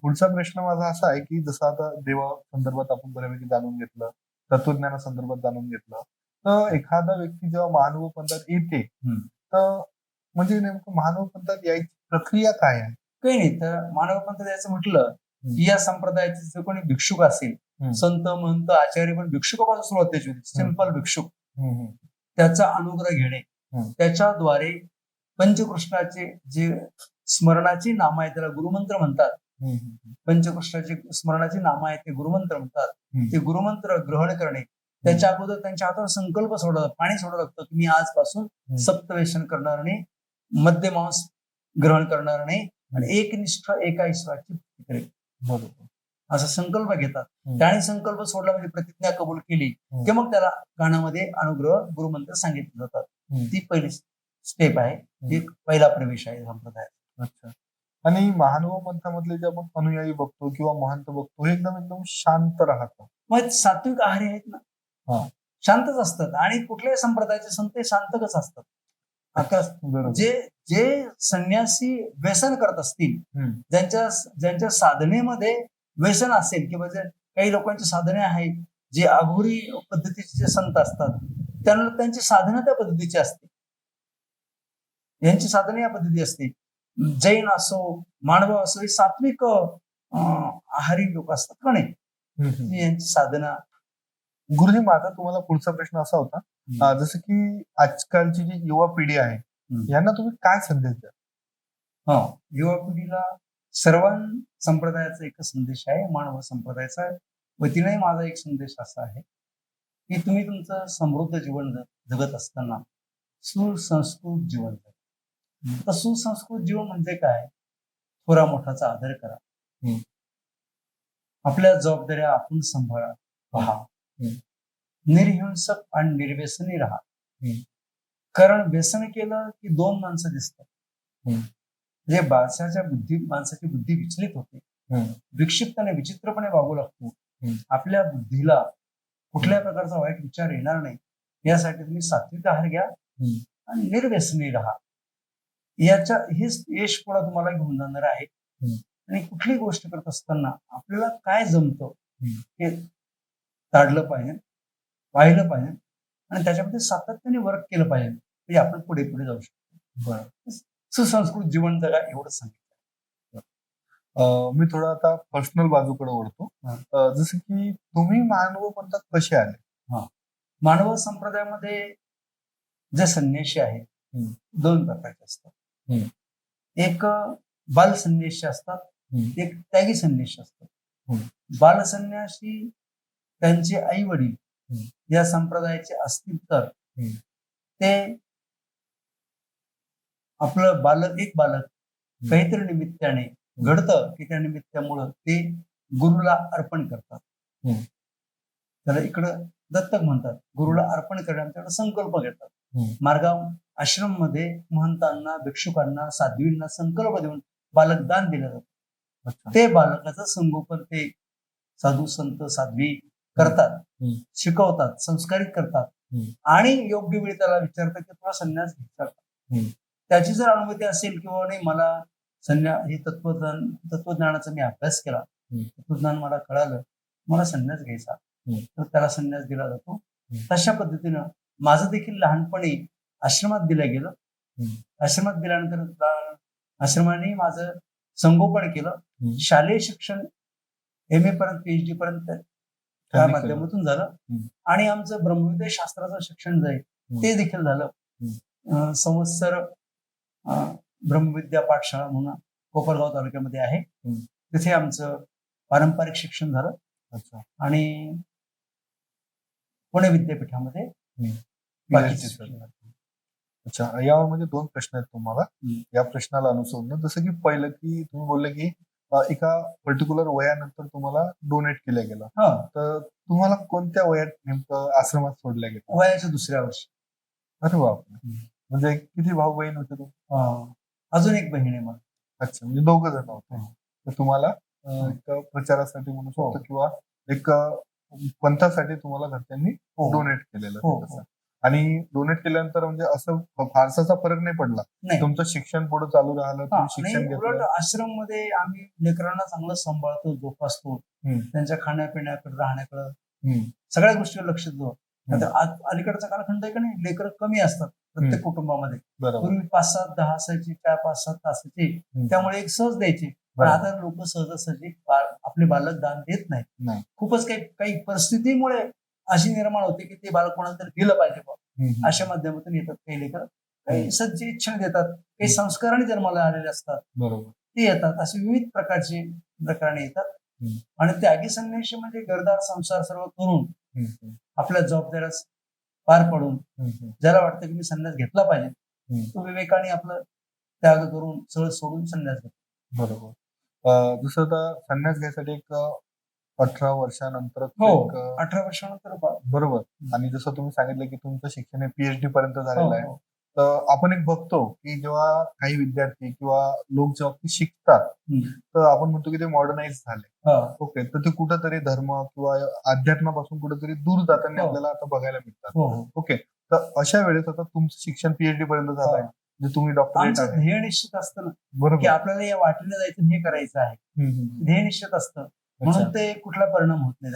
पुढचा प्रश्न माझा असा आहे की जसं आता देवा संदर्भात आपण बऱ्यापैकी जाणून घेतलं, तत्वज्ञाना संदर्भात जाणून घेतलं, तर एखादा व्यक्ती जेव्हा महानुभव पंथात येते तर म्हणजे नेमकं महानुभव पंथात यायची प्रक्रिया काय आहे? काही नाही, तर महानुभव पंथात यायचं म्हटलं की या संप्रदायाचे जे कोणी भिक्षुक असेल, संत महंत आचार्य, पण भिक्षुकापासून सुरुवात त्याची होती, सिंपल भिक्षुक, त्याचा अनुग्रह घेणे, त्याच्याद्वारे पंचकृष्णाचे जे स्मरणाची नामं आहेत त्याला गुरुमंत्र म्हणतात. पंचकृष्णाचे स्मरणाची नामं आहेत ते गुरुमंत्र म्हणतात. ते गुरुमंत्र ग्रहण करणे, त्याच्या अगोदर त्यांच्या हातावर संकल्प सोडावा, पाणी सोडावं लागतं की मी आजपासून सप्तवेशन करणार नाही, मद्य मांस ग्रहण करणार नाही आणि एकनिष्ठ एका ईश्वराची भक्ती करेल, बरोबर असा संकल्प घेतात. त्याने संकल्प सोडला म्हणजे प्रतिज्ञा कबूल केली की मग त्याला कानामध्ये अनुग्रह गुरुमंत्र सांगितले जातात. ती पहिली स्टेप आहे, एक पहिला प्रवेश आहे संप्रदाय. अच्छा. आणि महानुभव पंथामधले जे आपण अनुयायी बघतो किंवा महंत बघतो हे एकदम शांत राहतात, मग सात्विक आहारी आहेत ना, शांतच असतात. आणि कुठल्याही संप्रदायाचे संत हे शांतच असतात. आता जे संन्यासी व्यसन करत असतील, ज्यांच्या साधनेमध्ये व्यसन असेल किंवा काही लोकांची साधने आहेत, जे अघोरी पद्धतीचे जे संत असतात त्यांची साधना त्या पद्धतीची असते. यांची साधना या पद्धती असते. जैन असो, मानव असो, हे सात्विक आहारी लोक असतात का नाही, यांची साधना. गुरुजी, माझा तुम्हाला पुढचा प्रश्न असा होता, जसं की आजकालची जी युवा पिढी आहे यांना तुम्ही काय संदेश द्या? युवा पिढीला सर्व संप्रदायाचा एक संदेश आहे, मानव संप्रदायाचा वतीने माझा एक संदेश असा आहे की तुम्ही तुमचं समृद्ध जीवन जगत असताना सुसंस्कृत जीवन जगा. तर सुसंस्कृत जीवन म्हणजे काय? थोरा मोठाचा आदर करा, आपल्या जबाबदाऱ्या आपण सांभाळा, पहा, निर्हिंसक आणि निर्व्यसनी राहा. कारण व्यसन केलं की दोन माणसं दिसतात. म्हणजे माणसाची बुद्धी विचलित होते, विक्षिप्तपणे विचित्रपणे वागू लागतो. आपल्या बुद्धीला कुठल्या प्रकारचा वाईट विचार येणार नाही यासाठी तुम्ही सात्विक आहार घ्या आणि निर्व्यसनी राहा. हेच यश पुढे तुम्हाला घेऊन जाणार आहे. आणि कुठली गोष्ट करत असताना आपल्याला काय जमतं हे काढलं पाहिजे, पाहिलं पाहिजे आणि त्याच्यामध्ये सातत्याने वर्क केलं पाहिजे, म्हणजे आपण पुढे पुढे जाऊ शकतो. सुसंस्कृत जीवन जगा एवढं सांगितलं. मी थोडा आता पर्सनल बाजूकडे वळतो. जसं की तुम्ही मानव पंथात कसे आले? मानव संप्रदायामध्ये जे संन्याशी आहेत दोन प्रकारचे असतात. एक बाल संन्याशी असतात, एक त्यागी संन्याशी असतात. बाल संन्याशी त्यांचे आई वडील या संप्रदायाचे असतील तर ते आपलं एक बालक काहीतरी निमित्ताने घडतं की त्या निमित्तामुळं ते गुरुला अर्पण करतात. त्याला इकडं दत्तक म्हणतात. गुरुला अर्पण करण्याचा संकल्प घेतात. मार्गाव आश्रम मध्ये महंतांना, भिक्षुकांना, साध्वींना संकल्प देऊन बालक दान दिलं जातं. ते बालकाचं संगोपन ते साधू संत साध्वी करतात, शिकवतात, संस्कारित करतात आणि योग्य वेळी त्याला विचारतात की तुला संन्यास घ्यायचा का. त्याची जर अनुमती असेल किंवा नाही, मला हे तत्वज्ञानाचा मी अभ्यास केला, तत्वज्ञान मला कळालं, मला संन्यास घ्यायचा, तर त्याला संन्यास दिला जातो. तशा पद्धतीनं माझं देखील लहानपणी आश्रमात दिलं गेलं. आश्रमात दिल्यानंतर आश्रमाने माझं संगोपन केलं. शालेय शिक्षण MA पर्यंत, PhD पर्यंत त्या माध्यमातून झालं आणि आमचं ब्रह्मविद्या शास्त्राचं शिक्षण जे आहे ते देखील झालं. संवत्सर ब्रह्मविद्या पाठशाळा म्हणून कोपरगाव तालुक्यामध्ये आहे, तिथे आमचं पारंपरिक शिक्षण झालं आणि पुणे विद्यापीठामध्ये अच्छा. यावर म्हणजे दोन प्रश्न आहेत तुम्हाला. या प्रश्नाला अनुसरून जसं की पहिलं की तुम्ही बोलले की एका पर्टिक्युलर वयानंतर तुम्हाला डोनेट केलं गेलं, तर तुम्हाला कोणत्या वयात नेमकं आश्रमात सोडल्या गेलं? वयाच्या दुसऱ्या वर्षी. अरे बापरे. म्हणजे किती भाऊ बहीण होते तुम्ही? अजून एक बहीण आहे मला. अच्छा, म्हणजे दोघं जण होते. तर तुम्हाला एक प्रचारासाठी म्हणू शकतो किंवा एक पंथासाठी तुम्हाला घरच्यांनी डोनेट केलेलं. आणि डोनेट केल्यानंतर म्हणजे असं फारसाचा फरक नाही पडला? तुमचं शिक्षण पुढे चालू राहिलं, तुम्ही शिक्षण घेतलं? आश्रम मध्ये आम्ही लेकरांना चांगलं सांभाळतो, जोपासतो, त्यांच्या खाण्यापिण्याकडे, राहण्याकडे, सगळ्या गोष्टीवर लक्ष देतो. अलीकडचा कालखंड आहे का नाही, लेकर कमी असतात प्रत्येक कुटुंबामध्ये. पूर्वी 5-7, 10 असायची, 4-5-7 तासाची, त्यामुळे एक सहज द्यायची. पण आता लोक सहजासहजी आपले बालक दान देत नाही. खूपच काही परिस्थितीमुळे अशी निर्माण होते की ते बालक कोणाला तरी दिलं पाहिजे. अशा माध्यमातून येतात काही लेकर, काही सज्ज इच्छा देतात, काही संस्काराने जन्माला आलेले असतात, ते येतात. असे विविध प्रकारचे प्रकरणे येतात. आणि त्यागी संन्याशी म्हणजे घरदार संसार सर्व करून आपल्या जबाबदाऱ्या पार पडून ज्याला वाटतं की मी संन्यास घेतला पाहिजे, तो विवेकाने आपलं त्याग करून सगळं सोडून संन्यास घेतो. बरोबर. जसं आता संन्यास घ्यायसाठी एक 18 वर्षानंतर 18 वर्षानंतर बरोबर. आणि जसं तुम्ही सांगितलं की तुमचं शिक्षण PhD पर्यंत झालेलं आहे, तर आपण एक बघतो की जेव्हा काही विद्यार्थी किंवा लोक जेव्हा ते शिकतात तर आपण म्हणतो की ते मॉडर्नाइज झाले. ओके. तर ते कुठंतरी धर्म किंवा अध्यात्मापासून कुठेतरी दूर जाताना आपल्याला आता बघायला मिळतात. ओके. तर अशा वेळेस आता तुमचं शिक्षण PhD पर्यंत झालंय, म्हणजे तुम्ही डॉक्टरेट, ध्येय निश्चित असतं ना, बरोबर, की आपल्याला या वाटेने जायचं, हे करायचं आहे, ध्येय निश्चित असतं, म्हणून ते कुठला परिणाम होत नाही.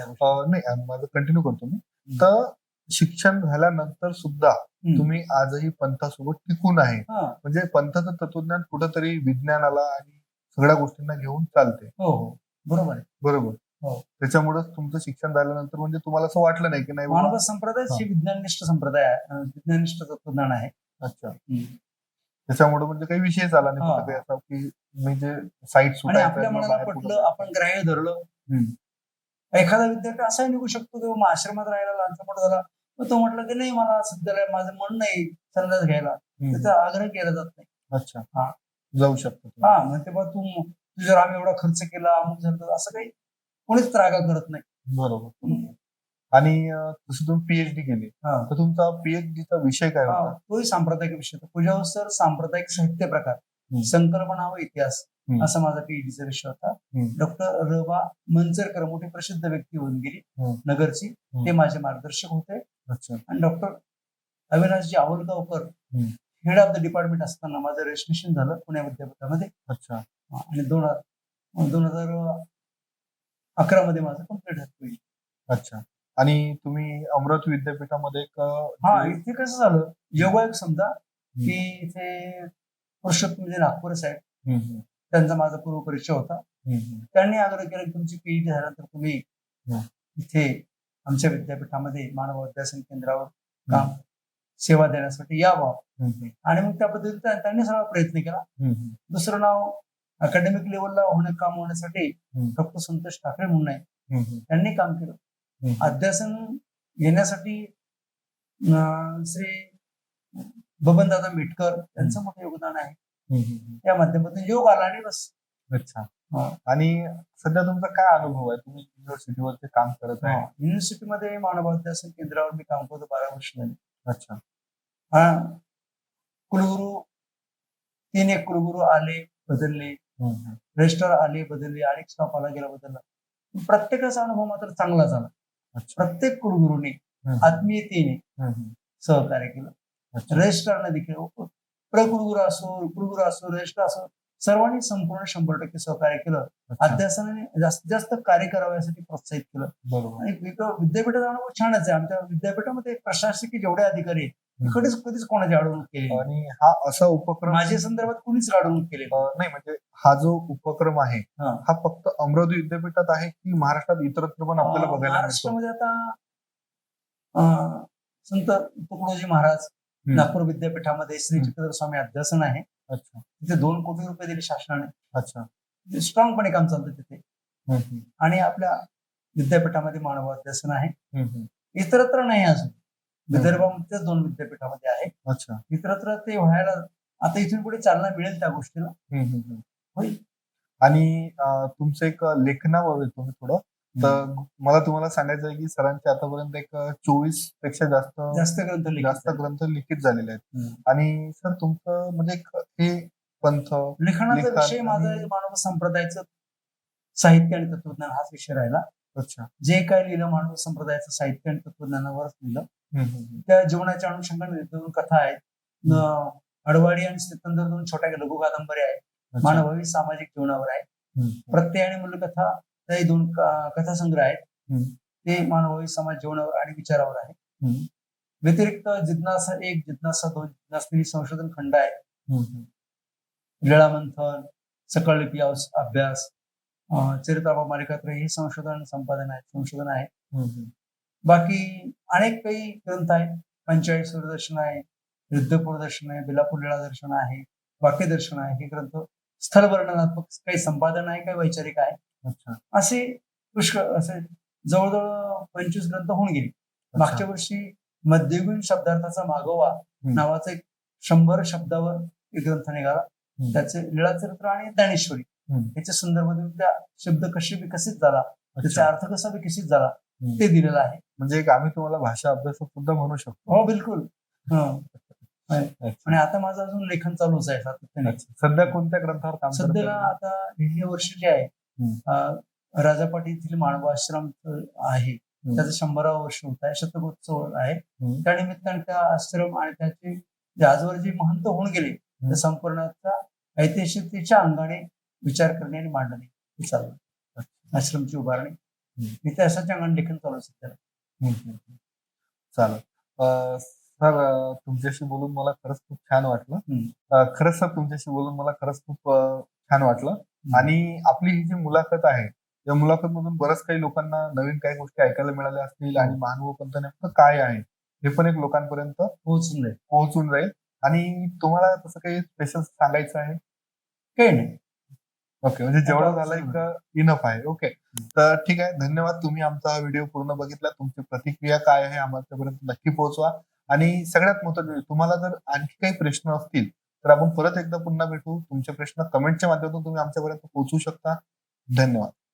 नाही, माझं कंटिन्यू करतो मी. तर शिक्षण झाल्यानंतर सुद्धा हम्म. तुम्ही आजही पंथासोबत टिकून आहे. हा. म्हणजे पंथाचं तत्वज्ञान कुठंतरी विज्ञानाला आणि सगळ्या गोष्टींना घेऊन चालते. हो हो बरोबर आहे. बरोबर. हो. त्याच्यामुळेच तुमचं शिक्षण झाल्यानंतर म्हणजे तुम्हाला असं वाटलं नाही की नाही बाबा. मानव संप्रदाय हा. ही विज्ञाननिष्ठ संप्रदाय आहे, विज्ञाननिष्ठ तत्वज्ञान आहे. अच्छा. हम्म. त्याच्यामुळे म्हणजे काही विषयच आला नाही हा. कुठं काही असा की मी जे साईट आणि सुटायचं आपल्या किंवा मनाला बाहेर कुठं पटलं, आपण ग्राह्य धरलं. एखादा विद्यार्थी असाही निघू शकतो की मग आश्रमात राहायला लहानचा मोठा झाला, मग तो म्हटलं की नाही मला सध्याला माझं मन नाही संन्यास घ्यायला, त्याचा आग्रह केला जात नाही. अच्छा. हा. जाऊ शकतो. हा म्हणते बा तू जर आम्ही एवढा खर्च केला अमुक झालं असं काही कोणीच त्रागा करत नाही. बरोबर. आणि जसं तुम्ही पीएचडी केली हा. तर तुमचा पीएचडीचा विषय काय हा, होता? तोही सांप्रदायिक विषय होता. पूजावसर सांप्रदायिक साहित्य प्रकार, संकल्पना व इतिहास असा माझा पीएचडीचा विषय होता. डॉक्टर रबा मंचरकर मोठी प्रसिद्ध व्यक्ती होऊन गेली नगरची, ते माझे मार्गदर्शक होते. अच्छा. आणि doctor Avinashji Awalgaonkar head of the department असताना माझं रजिस्ट्रेशन झालं पुणे विद्यापीठामध्ये. अच्छा. आणि 2011 मध्ये माझं कम्प्लीट झालं. अच्छा. आणि तुम्ही अमरावती विद्यापीठामध्ये हा, इथे कसं झालं योगायोग समजा की इथे पुरुषोत्तम जे नागपूर साहेब, त्यांचा माझा पूर्व परिचय होता. त्यांनी आग्रह केला की तुमची पीएचडी झाल्यानंतर तुम्ही इथे आमच्या विद्यापीठामध्ये मानव अध्यासन केंद्रावर काम सेवा देण्यासाठी यावं. आणि मग त्या पद्धतीने त्यांनी सगळा प्रयत्न केला. दुसरं नाव अकॅडमिक लेवलला काम होण्यासाठी डॉक्टर संतोष ठाकरे म्हणून आहे, त्यांनी काम केलं. अध्यासन घेण्यासाठी श्री बबनदादा मिटकर यांचं मोठं योगदान आहे. या माध्यमातून योग आला आणि बस. अच्छा. आणि सध्या तुमचा काय अनुभव आहे? तुम्ही युनिव्हर्सिटीवरती काम करत आहे. युनिव्हर्सिटीमध्ये मानव अध्यासन केंद्रावर मी काम करतो 12 वर्ष झाली. अच्छा. कुलगुरू 3 कुलगुरू आले बदलले, रजिस्ट्रार आले बदलले, अनेक स्टाफ आला गेला बदलला. प्रत्येकाचा अनुभव मात्र चांगला झाला. प्रत्येक कुलगुरूने आत्मीयतेने सहकार्य केलं. रजिस्ट्रारने देखील प्रकुलगुरू असो, कुलगुरू असो, रजिस्ट्रार असो, सर्वांनी संपूर्ण 100% सहकार्य केलं. अध्यासनाने जास्तीत जास्त कार्य करावं यासाठी प्रोत्साहित केलं. बरोबर. आणि विद्यापीठाचा अनुभव छानच आहे. आमच्या विद्यापीठामध्ये प्रशासकीय जेवढे अधिकारी कधीच कोणाची अडवणूक केली आणि हा असा उपक्रम माझ्या संदर्भात कुणीच अडवणूक केली नाही. म्हणजे हा जो उपक्रम आहे हा फक्त अमरावती विद्यापीठात आहे की महाराष्ट्रात इतरत्र पण आपल्याला बघायला मिळतो? महाराष्ट्रामध्ये आता संत तुकडोजी महाराज नागपूर विद्यापीठामध्ये श्री चित्रधर स्वामी अध्यासन आहे. अच्छा. तिथे 2 कोटी रुपये दिले शासनाने. अच्छा. स्ट्रॉंगपणे काम चालतं तिथे. आणि आपल्या विद्यापीठामध्ये मानव अध्यासन आहे. इतरत्र नाही अजून. विदर्भामध्ये 2 विद्यापीठामध्ये आहे. अच्छा. इतरत्र ते व्हायला आता इथून पुढे चालना मिळेल त्या गोष्टीला. होईल. आणि तुमचं एक लेखनावर येतो मी थोडं. तर मला तुम्हाला सांगायचं आहे की सरांचे आतापर्यंत एक 24 पेक्षा जास्त ग्रंथ लिखित झालेले आहेत. आणि सर तुमचं म्हणजे हे पंथ लिखाणाचा विषय माझा मानव संप्रदायाचं साहित्य आणि तत्वज्ञान हाच विषय राहिला. अच्छा. जे काय लिहिलं मानव संप्रदायाचं साहित्य आणि तत्वज्ञानावरच लिहिलं. त्या जीवनाच्या अनुषंगाने 2 कथा आहेत. अडवाडी आणि सिकंदर 2 छोट्या लघु कादंबऱ्या आहेत. मानवी सामाजिक जीवनावर आहे. प्रत्यय आणि मूल्यकथा ते 2 कथासंग्रह आहेत. ते मानवी समाज जीवनावर आणि विचारावर आहे. व्यतिरिक्त जिज्ञासा 1, जिज्ञासा 2, जिज्ञासा 3 संशोधन खंड आहे. लीळामंथन, सकळलिपी अभ्यास, चरित्राभा मालिकात्र हे संशोधन आहे. बाकी अनेक काही ग्रंथ आहेत. 45 सूर्यदर्शन आहे, युद्धपूर दर्शन आहे, बेलापूर लीळा दर्शन आहे, वाक्य दर्शन आहे. हे ग्रंथ स्थल वर्णनात्मक काही संपादन आहे, काही वैचारिक आहे. असे पुष्कळ असे जवळजवळ 25 ग्रंथ होऊन गेले. मागच्या वर्षी मध्ययुगीन शब्दार्थाचा मागोवा नावाचा एक 100 शब्दावर एक ग्रंथ निघाला. त्याचे लीळाचरित्र आणि ज्ञानेश्वरी याच्या संदर्भात त्या शब्द कसे विकसित झाला, त्याचा अर्थ कसा विकसित झाला ते दिलेलं आहे. म्हणजे एक आम्ही तुम्हाला भाषा अभ्यासक सुद्धा म्हणू शकतो. हो बिलकुल. आणि आता माझं अजून लेखन चालूच आहे सातत्याने. सध्या कोणत्या ग्रंथावर काम? सध्याला आता हे वर्ष जे आहे राजापाटी येथील मानव आश्रम आहे त्याचं 100व वर्ष होत आहे. शतकोत्सव आहे. त्यानिमित्ताने त्या आश्रम आणि त्याचे आजवर जे महंत होऊन गेले त्या संपूर्णाचा ऐतिहासिकतेच्या अंगाने विचार करणे आणि मांडणे हे चालू. आश्रमची उभारणी इतिहासाच्या अंगाने लेखन चालू सध्याला. चालेल. सर, तुमच्याशी बोलून मला खरंच खूप छान वाटलं. हम्म. खरंच सर, तुमच्याशी बोलून मला खरंच खूप छान वाटलं. हम्म. आणि आपली ही जी मुलाखत आहे, या मुलाखतमधून बरंच काही लोकांना नवीन काही गोष्टी ऐकायला मिळाल्या असतील हो. आणि महानुभवपंथ नेमकं काय आहे, हे पण एक लोकांपर्यंत पोहोचून जाईल. पोहोचून जाईल. आणि तुम्हाला तसं काही स्पेशल सांगायचं आहे? काही नाही. ओके, म्हणजे जेवढं आता झालं असं एक इनफ आहे. ओके. तर ठीक आहे. धन्यवाद. तुम्ही आमचा हा व्हिडिओ पूर्ण बघितला. तुमची प्रतिक्रिया काय आहे आमच्यापर्यंत नक्की पोहोचवा. आणि सगळ्यात महत्त्वाचं म्हणजे तुम्हाला जर आणखी काही प्रश्न असतील, तर आपण परत एकदा पुन्हा भेटू. तुमचे प्रश्न कमेंटच्या माध्यमातून तुम्ही आमच्यापर्यंत पोहोचवू शकता. धन्यवाद.